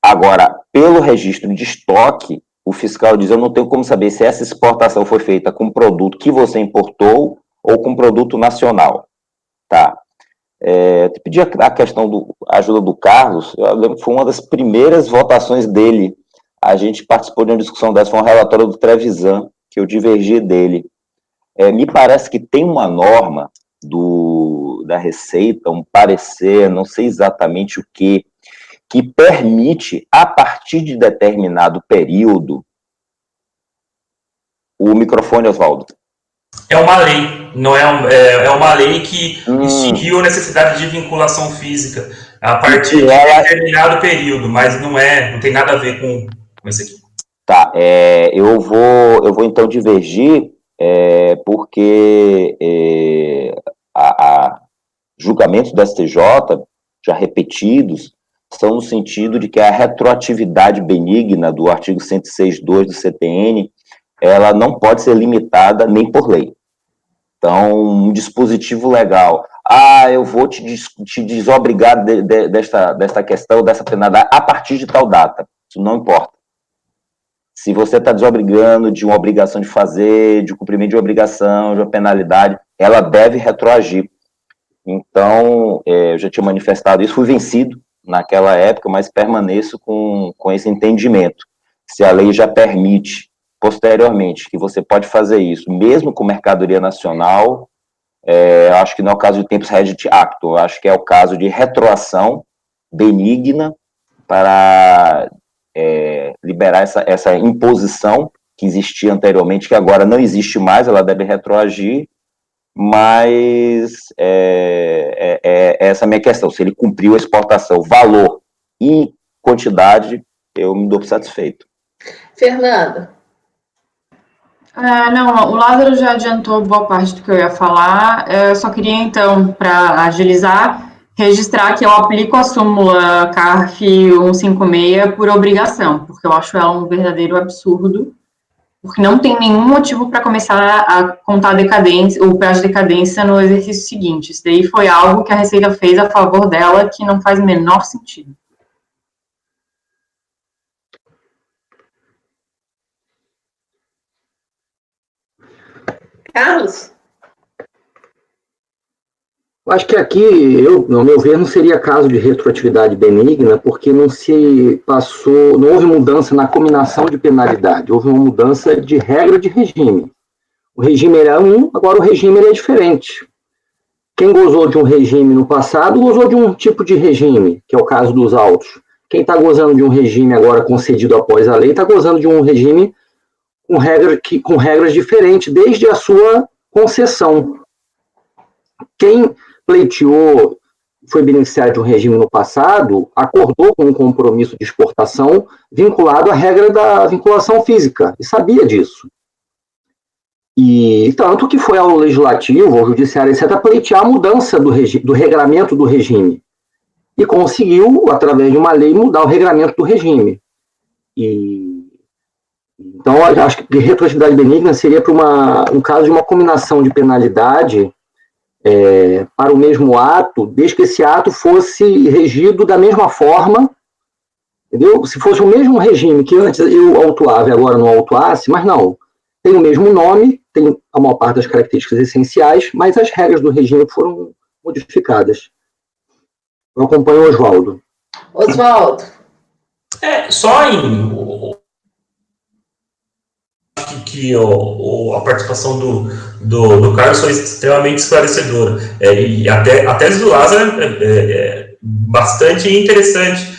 Agora, pelo registro de estoque, o fiscal diz, eu não tenho como saber se essa exportação foi feita com produto que você importou ou com produto nacional. Tá. Eu pedi a questão da ajuda do Carlos, eu lembro que foi uma das primeiras votações dele. A gente participou de uma discussão dessa, foi um relatório do Trevisan, que eu divergi dele. Me parece que tem uma norma da Receita, um parecer, não sei exatamente o que permite, a partir de determinado período, o microfone, Oswaldo. É uma lei, não é uma lei que extinguiu a necessidade de vinculação física a partir de determinado período, mas não tem nada a ver com esse aqui. Tá, eu vou então divergir, porque julgamentos do STJ, já repetidos, são no sentido de que a retroatividade benigna do artigo 106.2 do CTN, ela não pode ser limitada nem por lei. Então, um dispositivo legal, eu vou te desobrigar desta questão, dessa penalidade, a partir de tal data. Isso não importa. Se você está desobrigando de uma obrigação de fazer, de cumprimento de uma obrigação, de uma penalidade, ela deve retroagir. Então, eu já tinha manifestado isso, fui vencido naquela época, mas permaneço com esse entendimento. Se a lei já permite, posteriormente, que você pode fazer isso, mesmo com mercadoria nacional, acho que não é o caso de tempus regit acto, acho que é o caso de retroação benigna para liberar essa imposição que existia anteriormente, que agora não existe mais, ela deve retroagir, mas essa é a minha questão, se ele cumpriu a exportação, valor e quantidade, eu me dou por satisfeito. Fernanda. Não, o Lázaro já adiantou boa parte do que eu ia falar, eu só queria então, para agilizar, registrar que eu aplico a súmula CARF 156 por obrigação, porque eu acho ela um verdadeiro absurdo, porque não tem nenhum motivo para começar a contar o prazo de decadência no exercício seguinte. Isso daí foi algo que a Receita fez a favor dela, que não faz o menor sentido. Carlos? Eu acho que aqui, no meu ver, não seria caso de retroatividade benigna, porque não houve mudança na cominação de penalidade, houve uma mudança de regra de regime. O regime era agora o regime é diferente. Quem gozou de um regime no passado, gozou de um tipo de regime, que é o caso dos autos. Quem está gozando de um regime agora concedido após a lei, está gozando de um regime com regras diferentes, desde a sua concessão. Quem pleiteou, foi beneficiário de um regime no passado, acordou com um compromisso de exportação vinculado à regra da vinculação física, e sabia disso. E tanto que foi ao Legislativo, ao Judiciário, etc., pleitear a mudança do regramento do regime. E conseguiu, através de uma lei, mudar o regramento do regime. Então, eu acho que retroatividade benigna seria para um caso de uma cominação de penalidade para o mesmo ato, desde que esse ato fosse regido da mesma forma, entendeu? Se fosse o mesmo regime que antes eu autuava e agora não autuasse, mas não, tem o mesmo nome, tem a maior parte das características essenciais, mas as regras do regime foram modificadas. Eu acompanho o Oswaldo. Oswaldo. Só que a participação do Carlos foi extremamente esclarecedora. E até a tese do Lázaro é bastante interessante.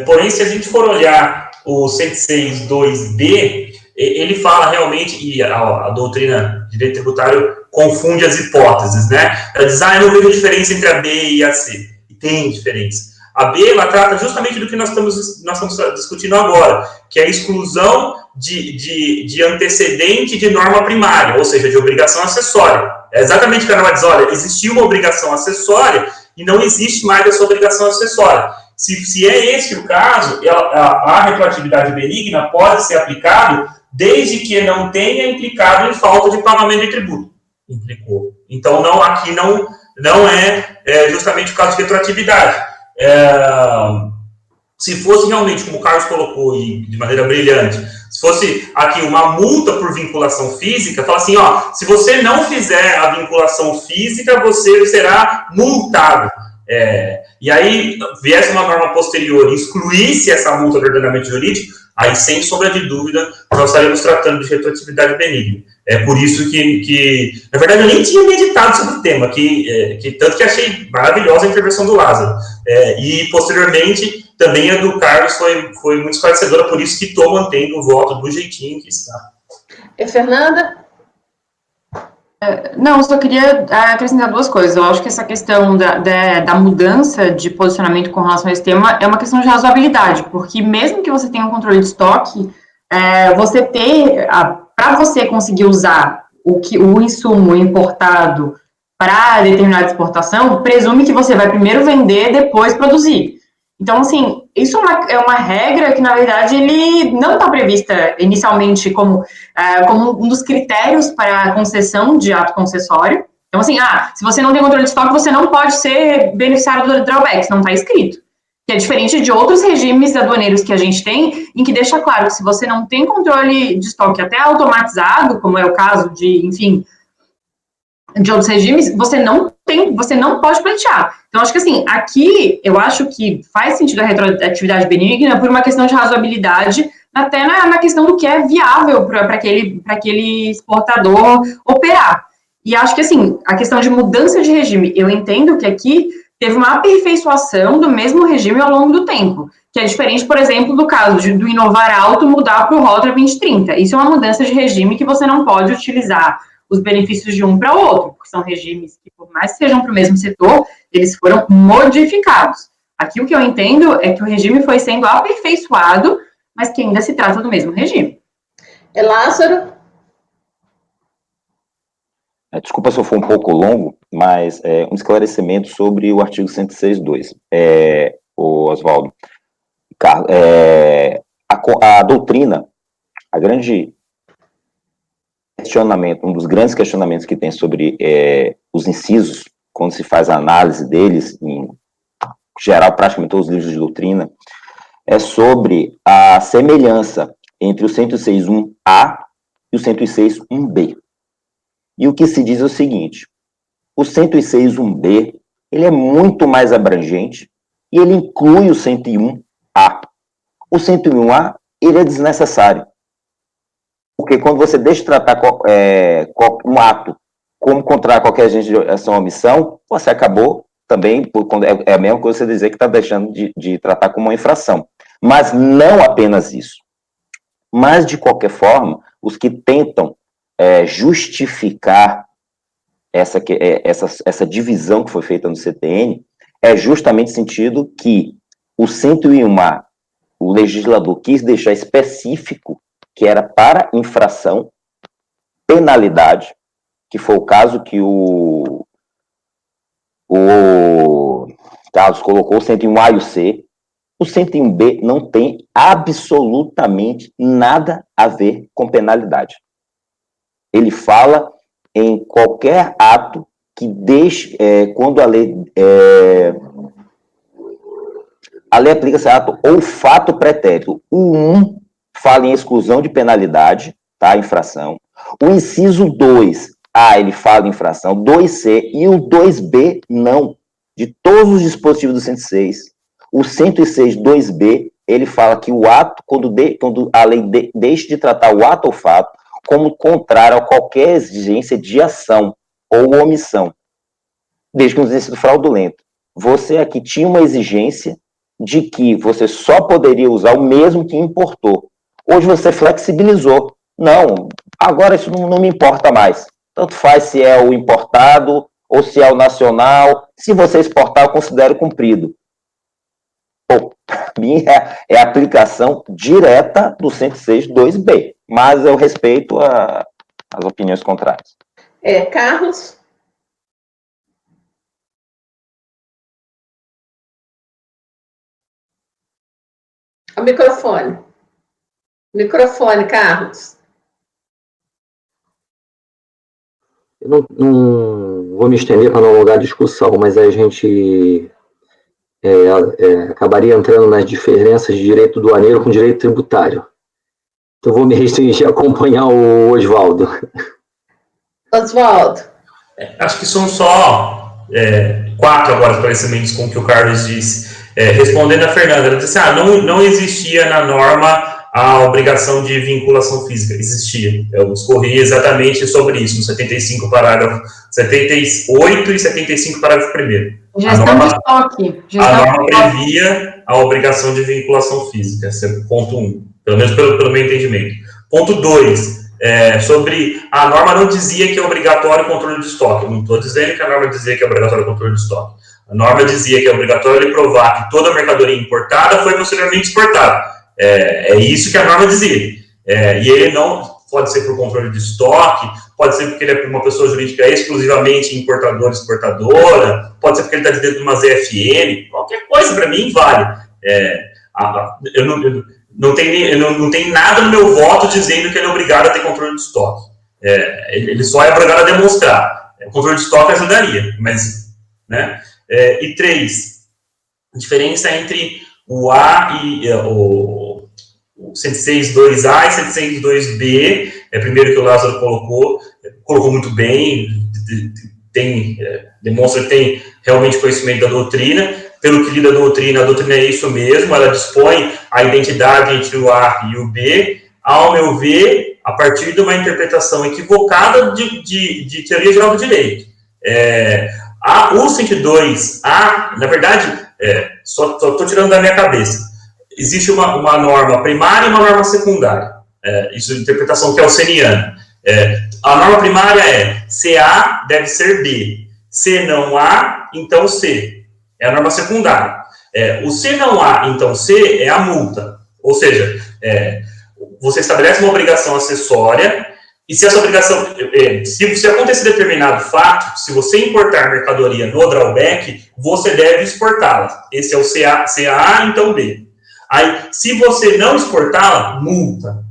Porém, se a gente for olhar o 106.2b, ele fala realmente, e a doutrina de direito tributário confunde as hipóteses, né? Ela diz, eu não vejo diferença entre a B e a C. E tem diferença. A B, ela trata justamente do que nós estamos discutindo agora, que é a exclusão de antecedente de norma primária, ou seja, de obrigação acessória. É exatamente o que ela diz, olha, existiu uma obrigação acessória e não existe mais essa obrigação acessória. Se é esse o caso, a retroatividade benigna pode ser aplicada desde que não tenha implicado em falta de pagamento de tributo. Implicou. Então, aqui não é justamente o caso de retroatividade. Se fosse realmente, como o Carlos colocou e de maneira brilhante, se fosse aqui uma multa por vinculação física, fala assim, ó, se você não fizer a vinculação física, você será multado. E aí, viesse uma norma posterior e excluísse essa multa do ordenamento jurídico, aí, sem sombra de dúvida, nós estaremos tratando de retroatividade benigna. É por isso que na verdade, eu nem tinha meditado sobre o tema, tanto que achei maravilhosa a intervenção do Lázaro. E, posteriormente, também a do Carlos foi muito esclarecedora, por isso que estou mantendo o voto do jeitinho que está. Fernanda? Não, só queria acrescentar duas coisas. Eu acho que essa questão da mudança de posicionamento com relação a esse tema é uma questão de razoabilidade, porque mesmo que você tenha um controle de estoque, para você conseguir usar o insumo importado para determinada exportação, presume que você vai primeiro vender, depois produzir. Então, assim, isso é uma regra que, na verdade, ele não está prevista inicialmente como um dos critérios para a concessão de ato concessório. Então, assim, se você não tem controle de estoque, você não pode ser beneficiário do drawback, não está escrito. Que é diferente de outros regimes aduaneiros que a gente tem, em que deixa claro que se você não tem controle de estoque até automatizado, como é o caso de, enfim, de outros regimes, você não pode pleitear. Então, acho que assim, aqui eu acho que faz sentido a retroatividade benigna por uma questão de razoabilidade, até na questão do que é viável para aquele exportador operar. E acho que assim, a questão de mudança de regime, eu entendo que aqui teve uma aperfeiçoação do mesmo regime ao longo do tempo, que é diferente, por exemplo, do caso do Inovar Alto mudar para o Rota 2030. Isso é uma mudança de regime que você não pode utilizar os benefícios de um para o outro, porque são regimes que, por mais que sejam para o mesmo setor, eles foram modificados. Aqui o que eu entendo é que o regime foi sendo aperfeiçoado, mas que ainda se trata do mesmo regime. Lázaro? Desculpa se eu for um pouco longo, mas um esclarecimento sobre o artigo 106.2. Oswaldo, Carlos, a doutrina, a grande questionamento, um dos grandes questionamentos que tem sobre os incisos, quando se faz a análise deles, em geral, praticamente todos os livros de doutrina, é sobre a semelhança entre o 106.1a e o 106.1b. E o que se diz é o seguinte: o 106.1b, ele é muito mais abrangente e ele inclui o 101a. O 101a, ele é desnecessário. Porque quando você deixa de tratar um ato como contrair qualquer agente de ação ou omissão, você acabou também, é a mesma coisa você dizer que está deixando de tratar como uma infração. Mas não apenas isso. Mas, de qualquer forma, os que tentam justificar essa divisão que foi feita no CTN é justamente no sentido que o 101A, o legislador quis deixar específico que era para infração, penalidade, que foi o caso que o Carlos colocou, o 101A e o C. O 101B não tem absolutamente nada a ver com penalidade. Ele fala em qualquer ato que deixe, quando a lei aplica esse ato ou fato pretérito. O 1 fala em exclusão de penalidade, tá? Infração. O inciso 2A, ele fala em infração, 2C, e o 2B, não. De todos os dispositivos do 106, o 106.2B, ele fala que o ato, quando a lei deixa de tratar o ato ou fato como contrário a qualquer exigência de ação ou omissão, desde que não tenha sido fraudulento. Você aqui tinha uma exigência de que você só poderia usar o mesmo que importou. Hoje você flexibilizou. Não, agora isso não me importa mais. Tanto faz se é o importado ou se é o nacional. Se você exportar, eu considero cumprido. Para mim é a aplicação direta do 106.2b, mas eu respeito as opiniões contrárias. Carlos? O microfone. Microfone, Carlos. Eu não vou me estender para não alongar a discussão, mas a gente acabaria entrando nas diferenças de direito aduaneiro com direito tributário. Então, vou me restringir a acompanhar o Oswaldo. Oswaldo. Acho que são só 4 agora esclarecimentos com o que o Carlos disse. Respondendo a Fernanda, ela disse, não existia na norma a obrigação de vinculação física. Existia. Eu discorri exatamente sobre isso, no 75, parágrafo 78 e 75, parágrafo 1º. Gestão de estoque. A norma previa a obrigação de vinculação física, esse é ponto 1, pelo menos pelo meu entendimento. Ponto 2, sobre a norma não dizia que é obrigatório o controle de estoque. Eu não estou dizendo que a norma dizia que é obrigatório o controle de estoque. A norma dizia que é obrigatório ele provar que toda mercadoria importada foi posteriormente exportada. É isso que a norma dizia. E ele não pode ser por controle de estoque, pode ser porque ele é uma pessoa jurídica exclusivamente importadora, exportadora, pode ser porque ele está dentro de uma ZFM, qualquer coisa para mim vale. Eu não tenho nada no meu voto dizendo que ele é obrigado a ter controle de estoque. Ele só é obrigado a demonstrar. O controle de estoque ajudaria, mas... né? E 3, a diferença entre o A e o 106.2A e 106.2B, primeiro que o Lázaro colocou muito bem, demonstra que tem realmente conhecimento da doutrina. Pelo que li da doutrina, a doutrina é isso mesmo, ela dispõe a identidade entre o A e o B, ao meu ver, a partir de uma interpretação equivocada de teoria geral do direito. O 102A, na verdade, só estou tirando da minha cabeça, existe uma norma primária e uma norma secundária, isso é a interpretação kelseniana. A norma primária é se A deve ser B, se não A, então C. É a norma secundária. O se não A, então C, é a multa. Ou seja, você estabelece uma obrigação acessória, e se essa obrigação, se acontecer determinado fato, se você importar mercadoria no drawback, você deve exportá-la. Esse é o CA, então B. Aí, se você não exportá-la, multa.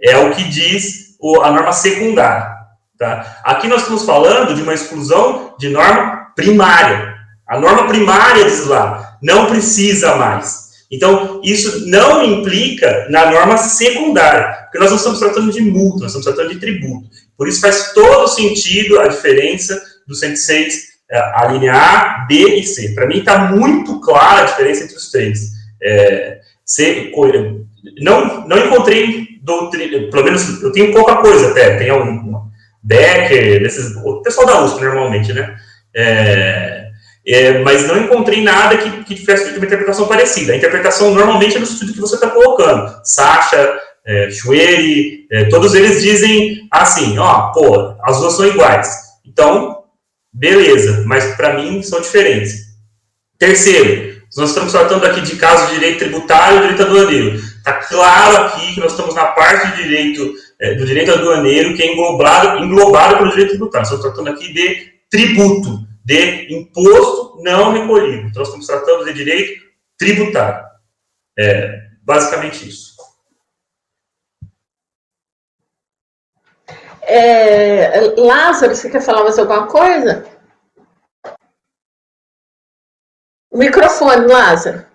É o que diz a norma secundária. Tá? Aqui nós estamos falando de uma exclusão de norma primária. A norma primária diz lá, não precisa mais. Então, isso não implica na norma secundária, porque nós não estamos tratando de multa, nós estamos tratando de tributo. Por isso faz todo sentido a diferença do 106, a linha A, B e C. Para mim está muito clara a diferença entre os três. Não encontrei doutrina, pelo menos eu tenho pouca coisa até, tem algum Becker, o pessoal da USP normalmente, né? Mas não encontrei nada que tivesse uma interpretação parecida. A interpretação normalmente é no sentido que você está colocando. Sacha, Schwery, todos eles dizem assim, as duas são iguais. Então, beleza, mas para mim são diferentes. Terceiro, nós estamos tratando aqui de casos de direito tributário e direito aduaneiro. Está claro aqui que nós estamos na parte de do direito aduaneiro que é englobado pelo direito tributário. Estamos tratando aqui de tributo, de imposto não recolhido. Então, nós estamos tratando de direito tributário. Basicamente isso. Lázaro, você quer falar mais alguma coisa? O microfone, Lázaro.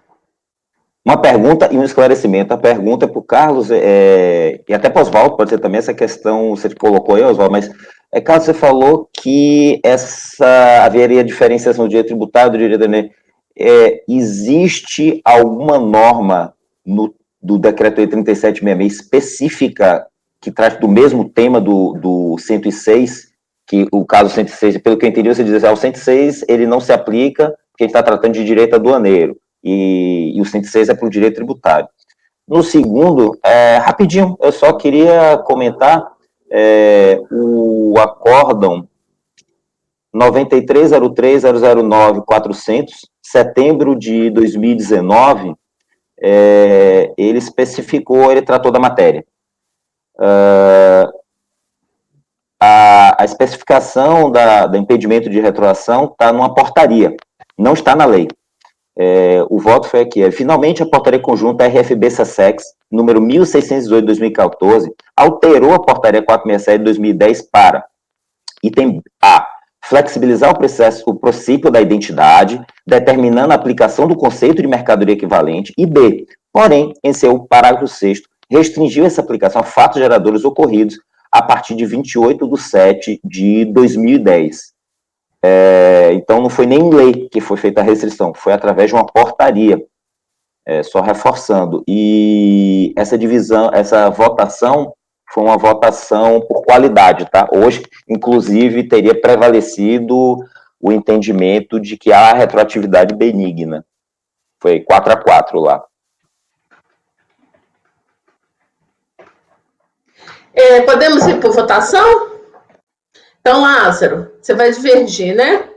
Uma pergunta e um esclarecimento. A pergunta é para o Carlos, e até para o Oswaldo, pode ser também essa questão, você colocou aí, Oswaldo, mas, Carlos, você falou que haveria diferenciação do direito tributário do direito aduaneiro. Existe alguma norma do decreto 3766 específica que trate do mesmo tema do 106, que o caso 106, pelo que eu entendi, você diz o 106 ele não se aplica porque a gente está tratando de direito aduaneiro, e o 106 é para o direito tributário. No segundo, rapidinho, eu só queria comentar o acórdão 9303009400, setembro de 2019, ele especificou, ele tratou da matéria. A especificação do impedimento de retroação está numa portaria, não está na lei. O voto foi aqui. Finalmente, a portaria conjunta RFB-SASEX, número 1618 de 2014, alterou a portaria 467 de 2010 para Item A, flexibilizar o princípio da identidade, determinando a aplicação do conceito de mercadoria equivalente. E B, porém, em seu parágrafo 6º, restringiu essa aplicação a fatos geradores ocorridos a partir de 28/7/2010. Então, não foi nem em lei que foi feita a restrição, foi através de uma portaria, só reforçando. E essa votação foi uma votação por qualidade, tá? Hoje, inclusive, teria prevalecido o entendimento de que há retroatividade benigna. Foi 4-4 lá. Podemos ir por votação? Então, Lázaro, você vai divergir, né?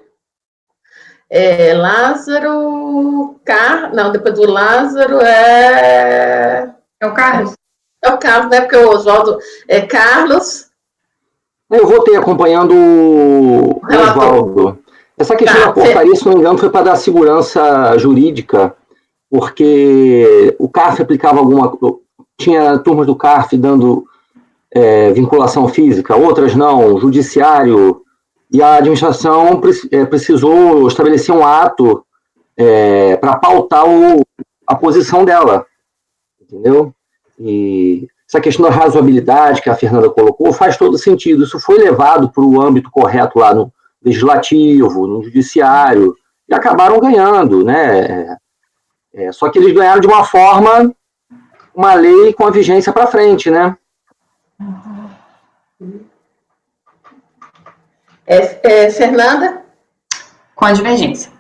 Lázaro... Não, depois do Lázaro é o Carlos. É o Carlos, né? Porque o Oswaldo é Carlos. Eu votei acompanhando o Oswaldo. Essa questão da portaria, se não me engano, foi para dar segurança jurídica, porque o CARF aplicava tinha turmas do CARF dando vinculação física, outras não, judiciário, e a administração precisou estabelecer um ato para pautar a posição dela, entendeu? E essa questão da razoabilidade que a Fernanda colocou faz todo sentido. Isso foi levado para o âmbito correto lá no legislativo, no judiciário, e acabaram ganhando, né? Só que eles ganharam de uma forma, uma lei com a vigência para frente, né? Fernanda? Com a divergência.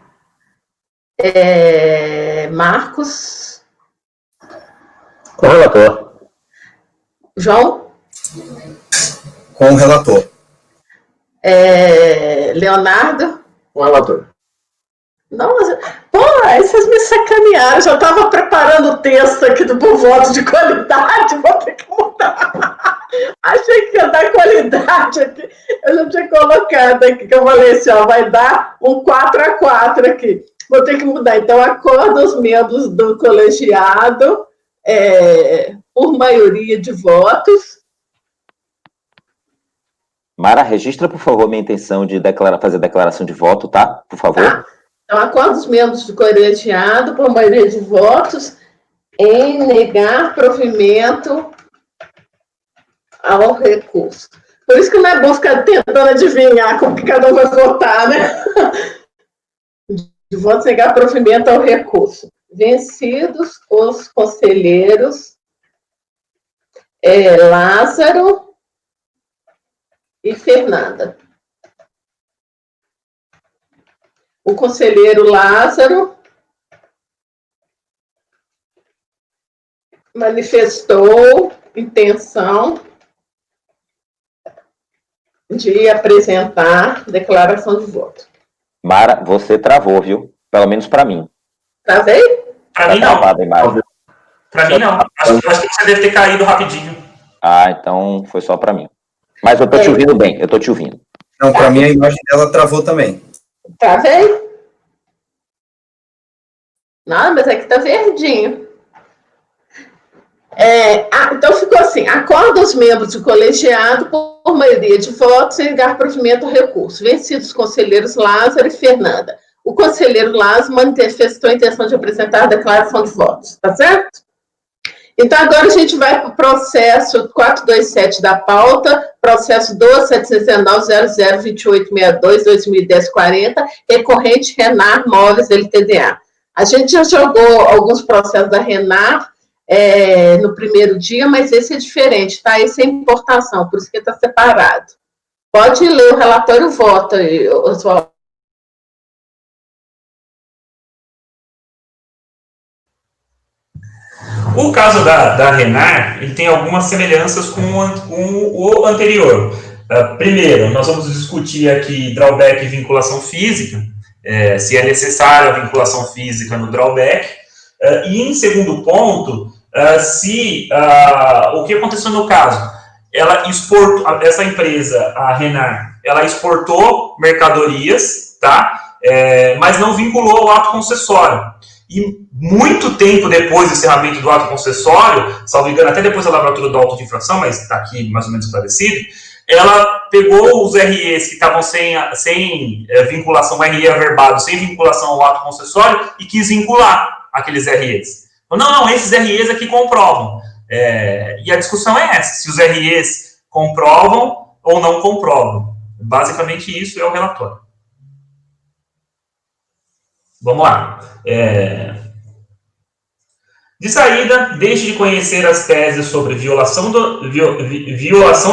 Marcos? Com o relator. João? Com o relator. Leonardo? Com o relator. Nossa, aí vocês me sacanearam. Eu já estava preparando o texto aqui do Por Voto de Qualidade, vou ter que mudar. Achei que ia dar qualidade aqui. Eu já tinha colocado aqui, que eu falei assim, vai dar um 4-4 aqui. Vou ter que mudar. Então, acordo os membros do colegiado por maioria de votos. Mara, registra, por favor, minha intenção de fazer declaração de voto, tá? Por favor. Tá. Então, acordo os membros do colegiado por maioria de votos em negar provimento ao recurso. Por isso que não é bom ficar tentando adivinhar como que cada um vai votar, né? De votos negar provimento ao recurso. Vencidos os conselheiros Lázaro e Fernanda. O conselheiro Lázaro manifestou intenção de apresentar declaração de voto. Mara, você travou, viu? Pelo menos para mim. Travei? Para mim não. Para mim não. Acho que você deve ter caído rapidinho. Então foi só para mim. Mas eu tô te ouvindo bem, eu tô te ouvindo. Não, para mim a imagem dela travou também. Travei? Não, mas aqui tá verdinho. Então ficou assim: acorda os membros do colegiado por maioria de votos em negar provimento ao recurso. Vencidos os conselheiros Lázaro e Fernanda. O conselheiro Lázaro manifestou a intenção de apresentar a declaração de votos, tá certo? Então, agora a gente vai para o processo 427 da pauta, processo 12.719.002862-2010-40, recorrente Renar Móveis LTDA. A gente já jogou alguns processos da Renar no primeiro dia, mas esse é diferente, tá? Esse é importação, por isso que está separado. Pode ler o relatório, vota, Oswaldo. O caso da Renar, ele tem algumas semelhanças com o anterior. Primeiro, nós vamos discutir aqui drawback e vinculação física, se é necessária a vinculação física no drawback, e em segundo ponto, o que aconteceu no caso? Essa empresa, a Renar, ela exportou mercadorias, tá? Mas não vinculou o ato concessório. E muito tempo depois do encerramento do ato concessório, salvo engano, até depois da lavratura do auto de infração, mas está aqui mais ou menos esclarecido, ela pegou os REs que estavam sem vinculação, o RE averbado, sem vinculação ao ato concessório, e quis vincular aqueles REs. Não, esses REs aqui comprovam. E a discussão é essa, se os REs comprovam ou não comprovam. Basicamente isso é o relatório. Vamos lá. De saída, deixe de conhecer as teses sobre violação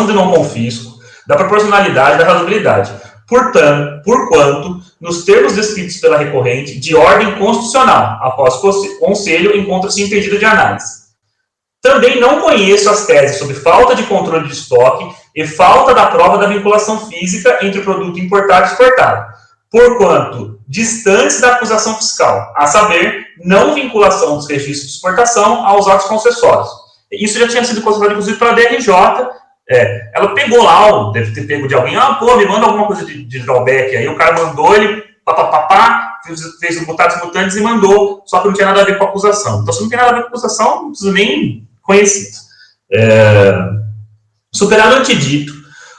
de não confisco, da proporcionalidade e da razoabilidade, porquanto, nos termos descritos pela recorrente, de ordem constitucional, após conselho, encontra-se impedida de análise. Também não conheço as teses sobre falta de controle de estoque e falta da prova da vinculação física entre o produto importado e exportado, porquanto distantes da acusação fiscal, a saber, não vinculação dos registros de exportação aos atos concessórios. Isso já tinha sido considerado, inclusive, pela DRJ. Ela pegou lá, deve ter pego de alguém, me manda alguma coisa de drawback, aí o cara mandou, ele fez os mutatis mutandis e mandou, só que não tinha nada a ver com a acusação. Então, se não tem nada a ver com a acusação, não precisa nem conhecer. Superado o antedito,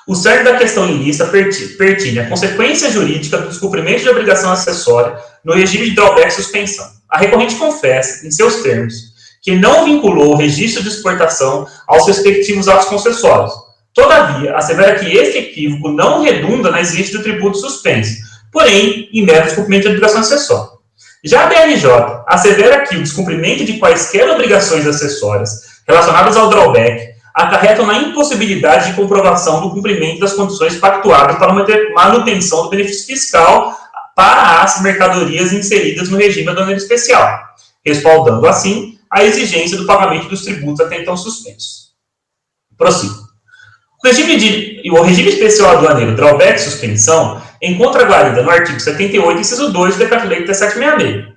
o cerne da questão em lista pertinha a consequência jurídica do descumprimento de obrigação acessória no regime de drawback e suspensão. A recorrente confessa, em seus termos, que não vinculou o registro de exportação aos respectivos atos concessórios. Todavia, assevera que este equívoco não redunda na existência do tributo suspenso, porém, em mero descumprimento de obrigação acessória. Já a DRJ assevera que o descumprimento de quaisquer obrigações acessórias relacionadas ao drawback acarretam na impossibilidade de comprovação do cumprimento das condições pactuadas para a manutenção do benefício fiscal para as mercadorias inseridas no regime aduaneiro especial, respaldando, assim, a exigência do pagamento dos tributos até então suspensos. Prossigo. O regime especial aduaneiro, drawback e suspensão, encontra guarida no artigo 78, inciso 2 do Decreto-Lei 3766.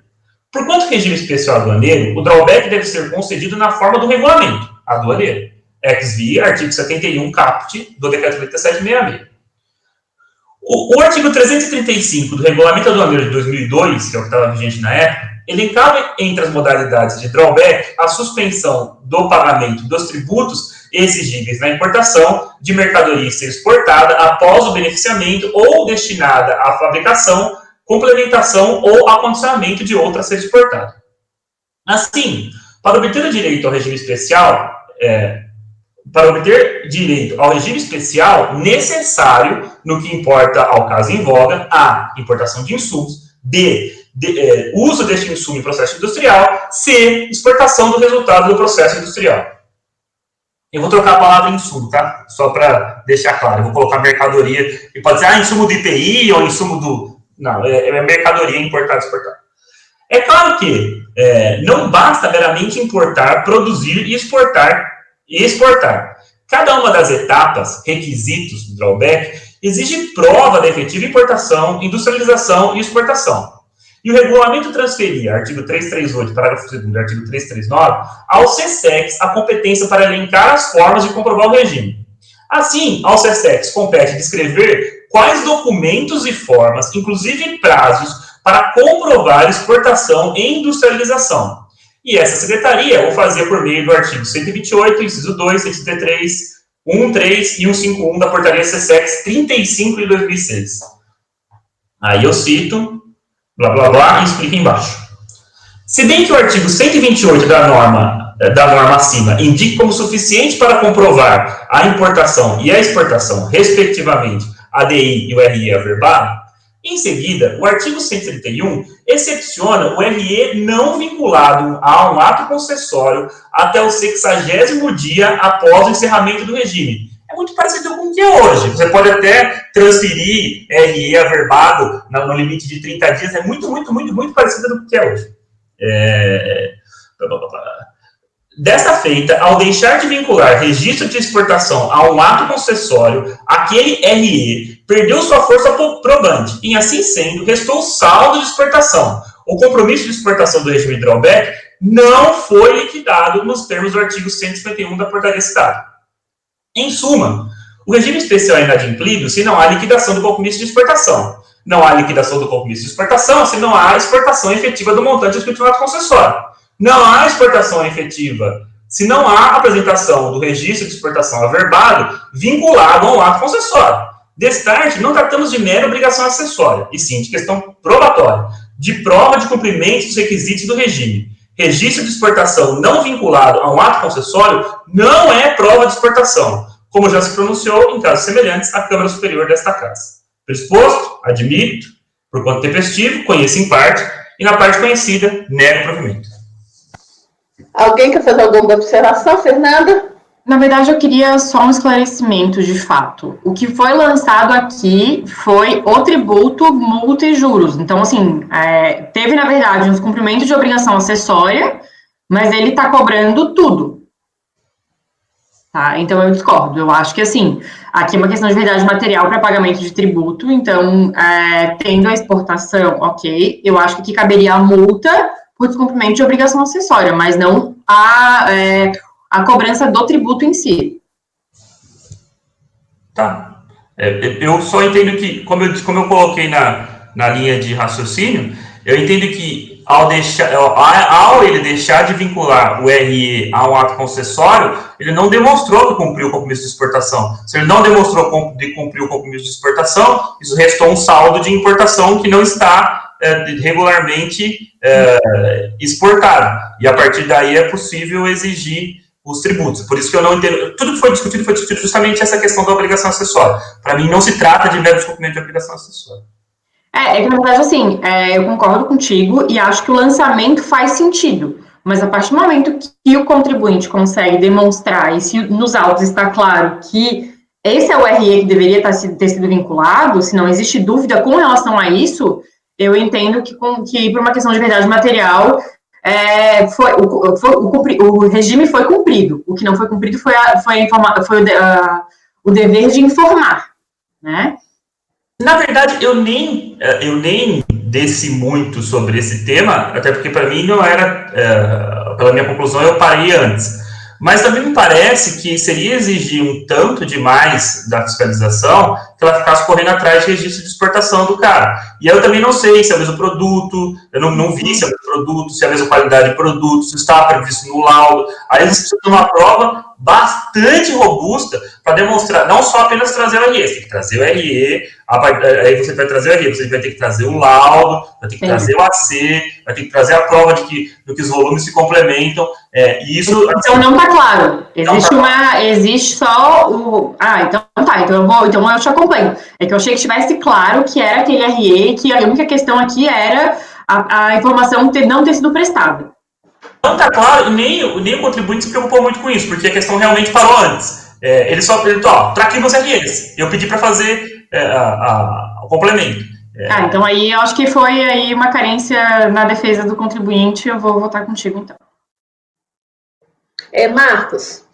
Por quanto regime especial aduaneiro, o drawback deve ser concedido na forma do regulamento aduaneiro, ex via artigo 71, caput, do Decreto-Lei 3766. O artigo 335 do Regulamento Aduaneiro de 2002, que é o que estava vigente na época, elencava entre as modalidades de drawback a suspensão do pagamento dos tributos exigíveis na importação de mercadoria ser exportada após o beneficiamento ou destinada à fabricação, complementação ou acondicionamento de outra a ser exportada. Assim, para obter direito ao regime especial, necessário, no que importa ao caso em voga, a. Importação de insumos, b. Uso deste insumo em processo industrial, c. Exportação do resultado do processo industrial. Eu vou trocar a palavra insumo, tá? Só para deixar claro. Eu vou colocar mercadoria, e pode ser insumo do IPI ou insumo do... Não, é mercadoria importada e exportada. É claro que não basta meramente importar, produzir e exportar. Cada uma das etapas, requisitos do drawback, exige prova da efetiva importação, industrialização e exportação. E o regulamento transferia, artigo 338, parágrafo 2º, artigo 339, ao SESEX a competência para elencar as formas de comprovar o regime. Assim, ao SESEX compete descrever quais documentos e formas, inclusive prazos, para comprovar exportação e industrialização. E essa secretaria o fazia por meio do artigo 128, inciso 2, 133, 1.3 e 151 da portaria SESEX 35 de 2006. Aí eu cito, blá, blá, blá, e explico embaixo. Se bem que o artigo 128 da norma acima indica como suficiente para comprovar a importação e a exportação, respectivamente, a DI e o RE averbado, em seguida, o artigo 131 excepciona o RE não vinculado a um ato concessório até o 60º dia após o encerramento do regime. É muito parecido com o que é hoje. Você pode até transferir RE averbado no limite de 30 dias. É muito parecido com o que é hoje. Desta feita, ao deixar de vincular registro de exportação a um ato concessório, aquele RE perdeu sua força probante e, assim sendo, restou saldo de exportação. O compromisso de exportação do regime de drawback não foi liquidado nos termos do artigo 151 da portaria citada. Em suma, o regime especial é inadimplido se não há liquidação do compromisso de exportação. Não há liquidação do compromisso de exportação se não há exportação efetiva do montante do ato concessório. Não há exportação efetiva se não há apresentação do registro de exportação averbado vinculado a um ato concessório. Destarte, não tratamos de mera obrigação acessória, e sim de questão probatória, de prova de cumprimento dos requisitos do regime. Registro de exportação não vinculado a um ato concessório não é prova de exportação, como já se pronunciou em casos semelhantes à Câmara Superior desta Casa. Presposto, admito, por quanto tempestivo, conheço em parte, e na parte conhecida, nego o provimento. Alguém quer fazer alguma observação, Fernanda? Na verdade, eu queria só um esclarecimento de fato. O que foi lançado aqui foi o tributo, multa e juros. Então, assim, teve, na verdade, um descumprimento de obrigação acessória, mas ele está cobrando tudo. Tá? Então, eu discordo. Eu acho que, assim, aqui é uma questão de verdade material para pagamento de tributo. Então, tendo a exportação, ok, eu acho que aqui caberia a multa por descumprimento de obrigação acessória, mas não a cobrança do tributo em si. Tá. Eu só entendo que, como eu coloquei na linha de raciocínio, eu entendo que ao ele deixar de vincular o RE a um ato concessório, ele não demonstrou que cumpriu o compromisso de exportação. Se ele não demonstrou que cumpriu o compromisso de exportação, isso restou um saldo de importação que não está regularmente exportado. E a partir daí é possível exigir os tributos. Por isso que eu não entendo. Tudo que foi discutido justamente essa questão da obrigação acessória. Para mim, não se trata de mero descumprimento de obrigação acessória. Que, na verdade, assim, eu concordo contigo e acho que o lançamento faz sentido. Mas a partir do momento que o contribuinte consegue demonstrar, e se nos autos está claro que esse é o RE que deveria ter sido vinculado, se não existe dúvida com relação a isso, eu entendo que por uma questão de verdade material, o regime foi cumprido. O que não foi cumprido foi o dever de informar, né? Na verdade, eu nem desci muito sobre esse tema, até porque para mim não era, pela minha conclusão, eu parei antes. Mas também me parece que seria exigir um tanto demais da fiscalização que ela ficasse correndo atrás de registro de exportação do cara. E eu também não sei se é o mesmo produto, eu não vi se é o mesmo produto, se é a mesma qualidade de produto, se está previsto no laudo. Aí eles precisam de uma prova bastante robusta para demonstrar, não só apenas trazer o RE, você tem que trazer o RE, aí você vai trazer o RE, você vai ter que trazer o laudo, vai ter que trazer o AC, vai ter que trazer a prova de que os volumes se complementam. Isso, então não está claro. Existe só o. Então tá, então eu te acompanho. É que eu achei que estivesse claro que era aquele RE, que a única questão aqui era a informação não ter sido prestada. Não está claro, nem o contribuinte se preocupou muito com isso, porque a questão realmente parou antes. Ele só perguntou, tá aqui meus REs. Eu pedi para fazer o complemento. Então aí eu acho que foi aí uma carência na defesa do contribuinte, eu vou votar contigo então. Marcos.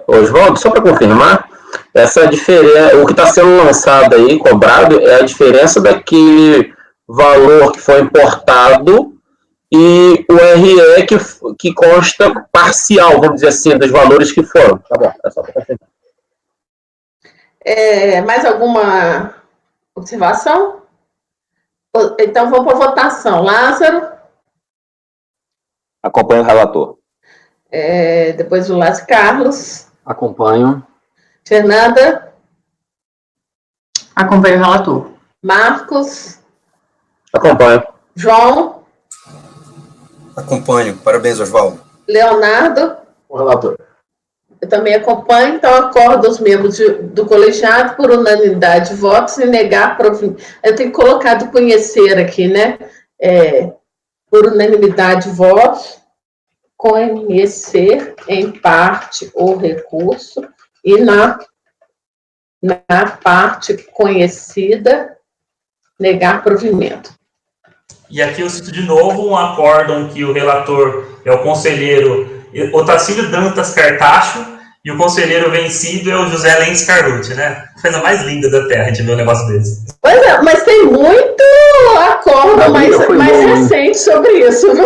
Oswaldo, só para confirmar, essa diferença, o que está sendo lançado aí, cobrado, é a diferença daquele valor que foi importado e o RE que consta parcial, vamos dizer assim, dos valores que foram. Tá bom, é só para confirmar. Mais alguma observação? Então vamos para a votação. Lázaro? Acompanho o relator. Depois o Lázaro. Carlos? Acompanho. Fernanda? Acompanho o relator. Marcos? Acompanho. João? Acompanho. Parabéns, Oswaldo. Leonardo? O relator. Eu também acompanho, então acordo os membros do colegiado por unanimidade de votos e negar provimento. Eu tenho colocado conhecer aqui, né? Por unanimidade de votos, conhecer em parte o recurso e na parte conhecida, negar provimento. E aqui eu cito de novo um acórdão que o relator é o conselheiro Otacílio Dantas Cartacho e o conselheiro vencido é o José Lenz Carlucci, né? Coisa mais linda da Terra, a gente vê um negócio desse. Pois é, mas tem muito acordo mais recente sobre isso, viu?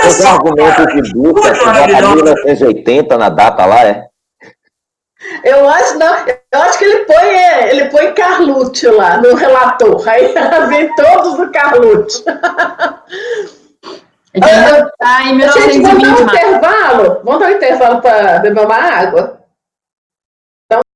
Os argumentos de Dutra, de 1980 na data lá, Eu acho que ele põe Carlucci lá no relator. Aí vem todos do Carlucci. Em Gente, vamos dar um intervalo? Vamos dar um intervalo para beber uma água?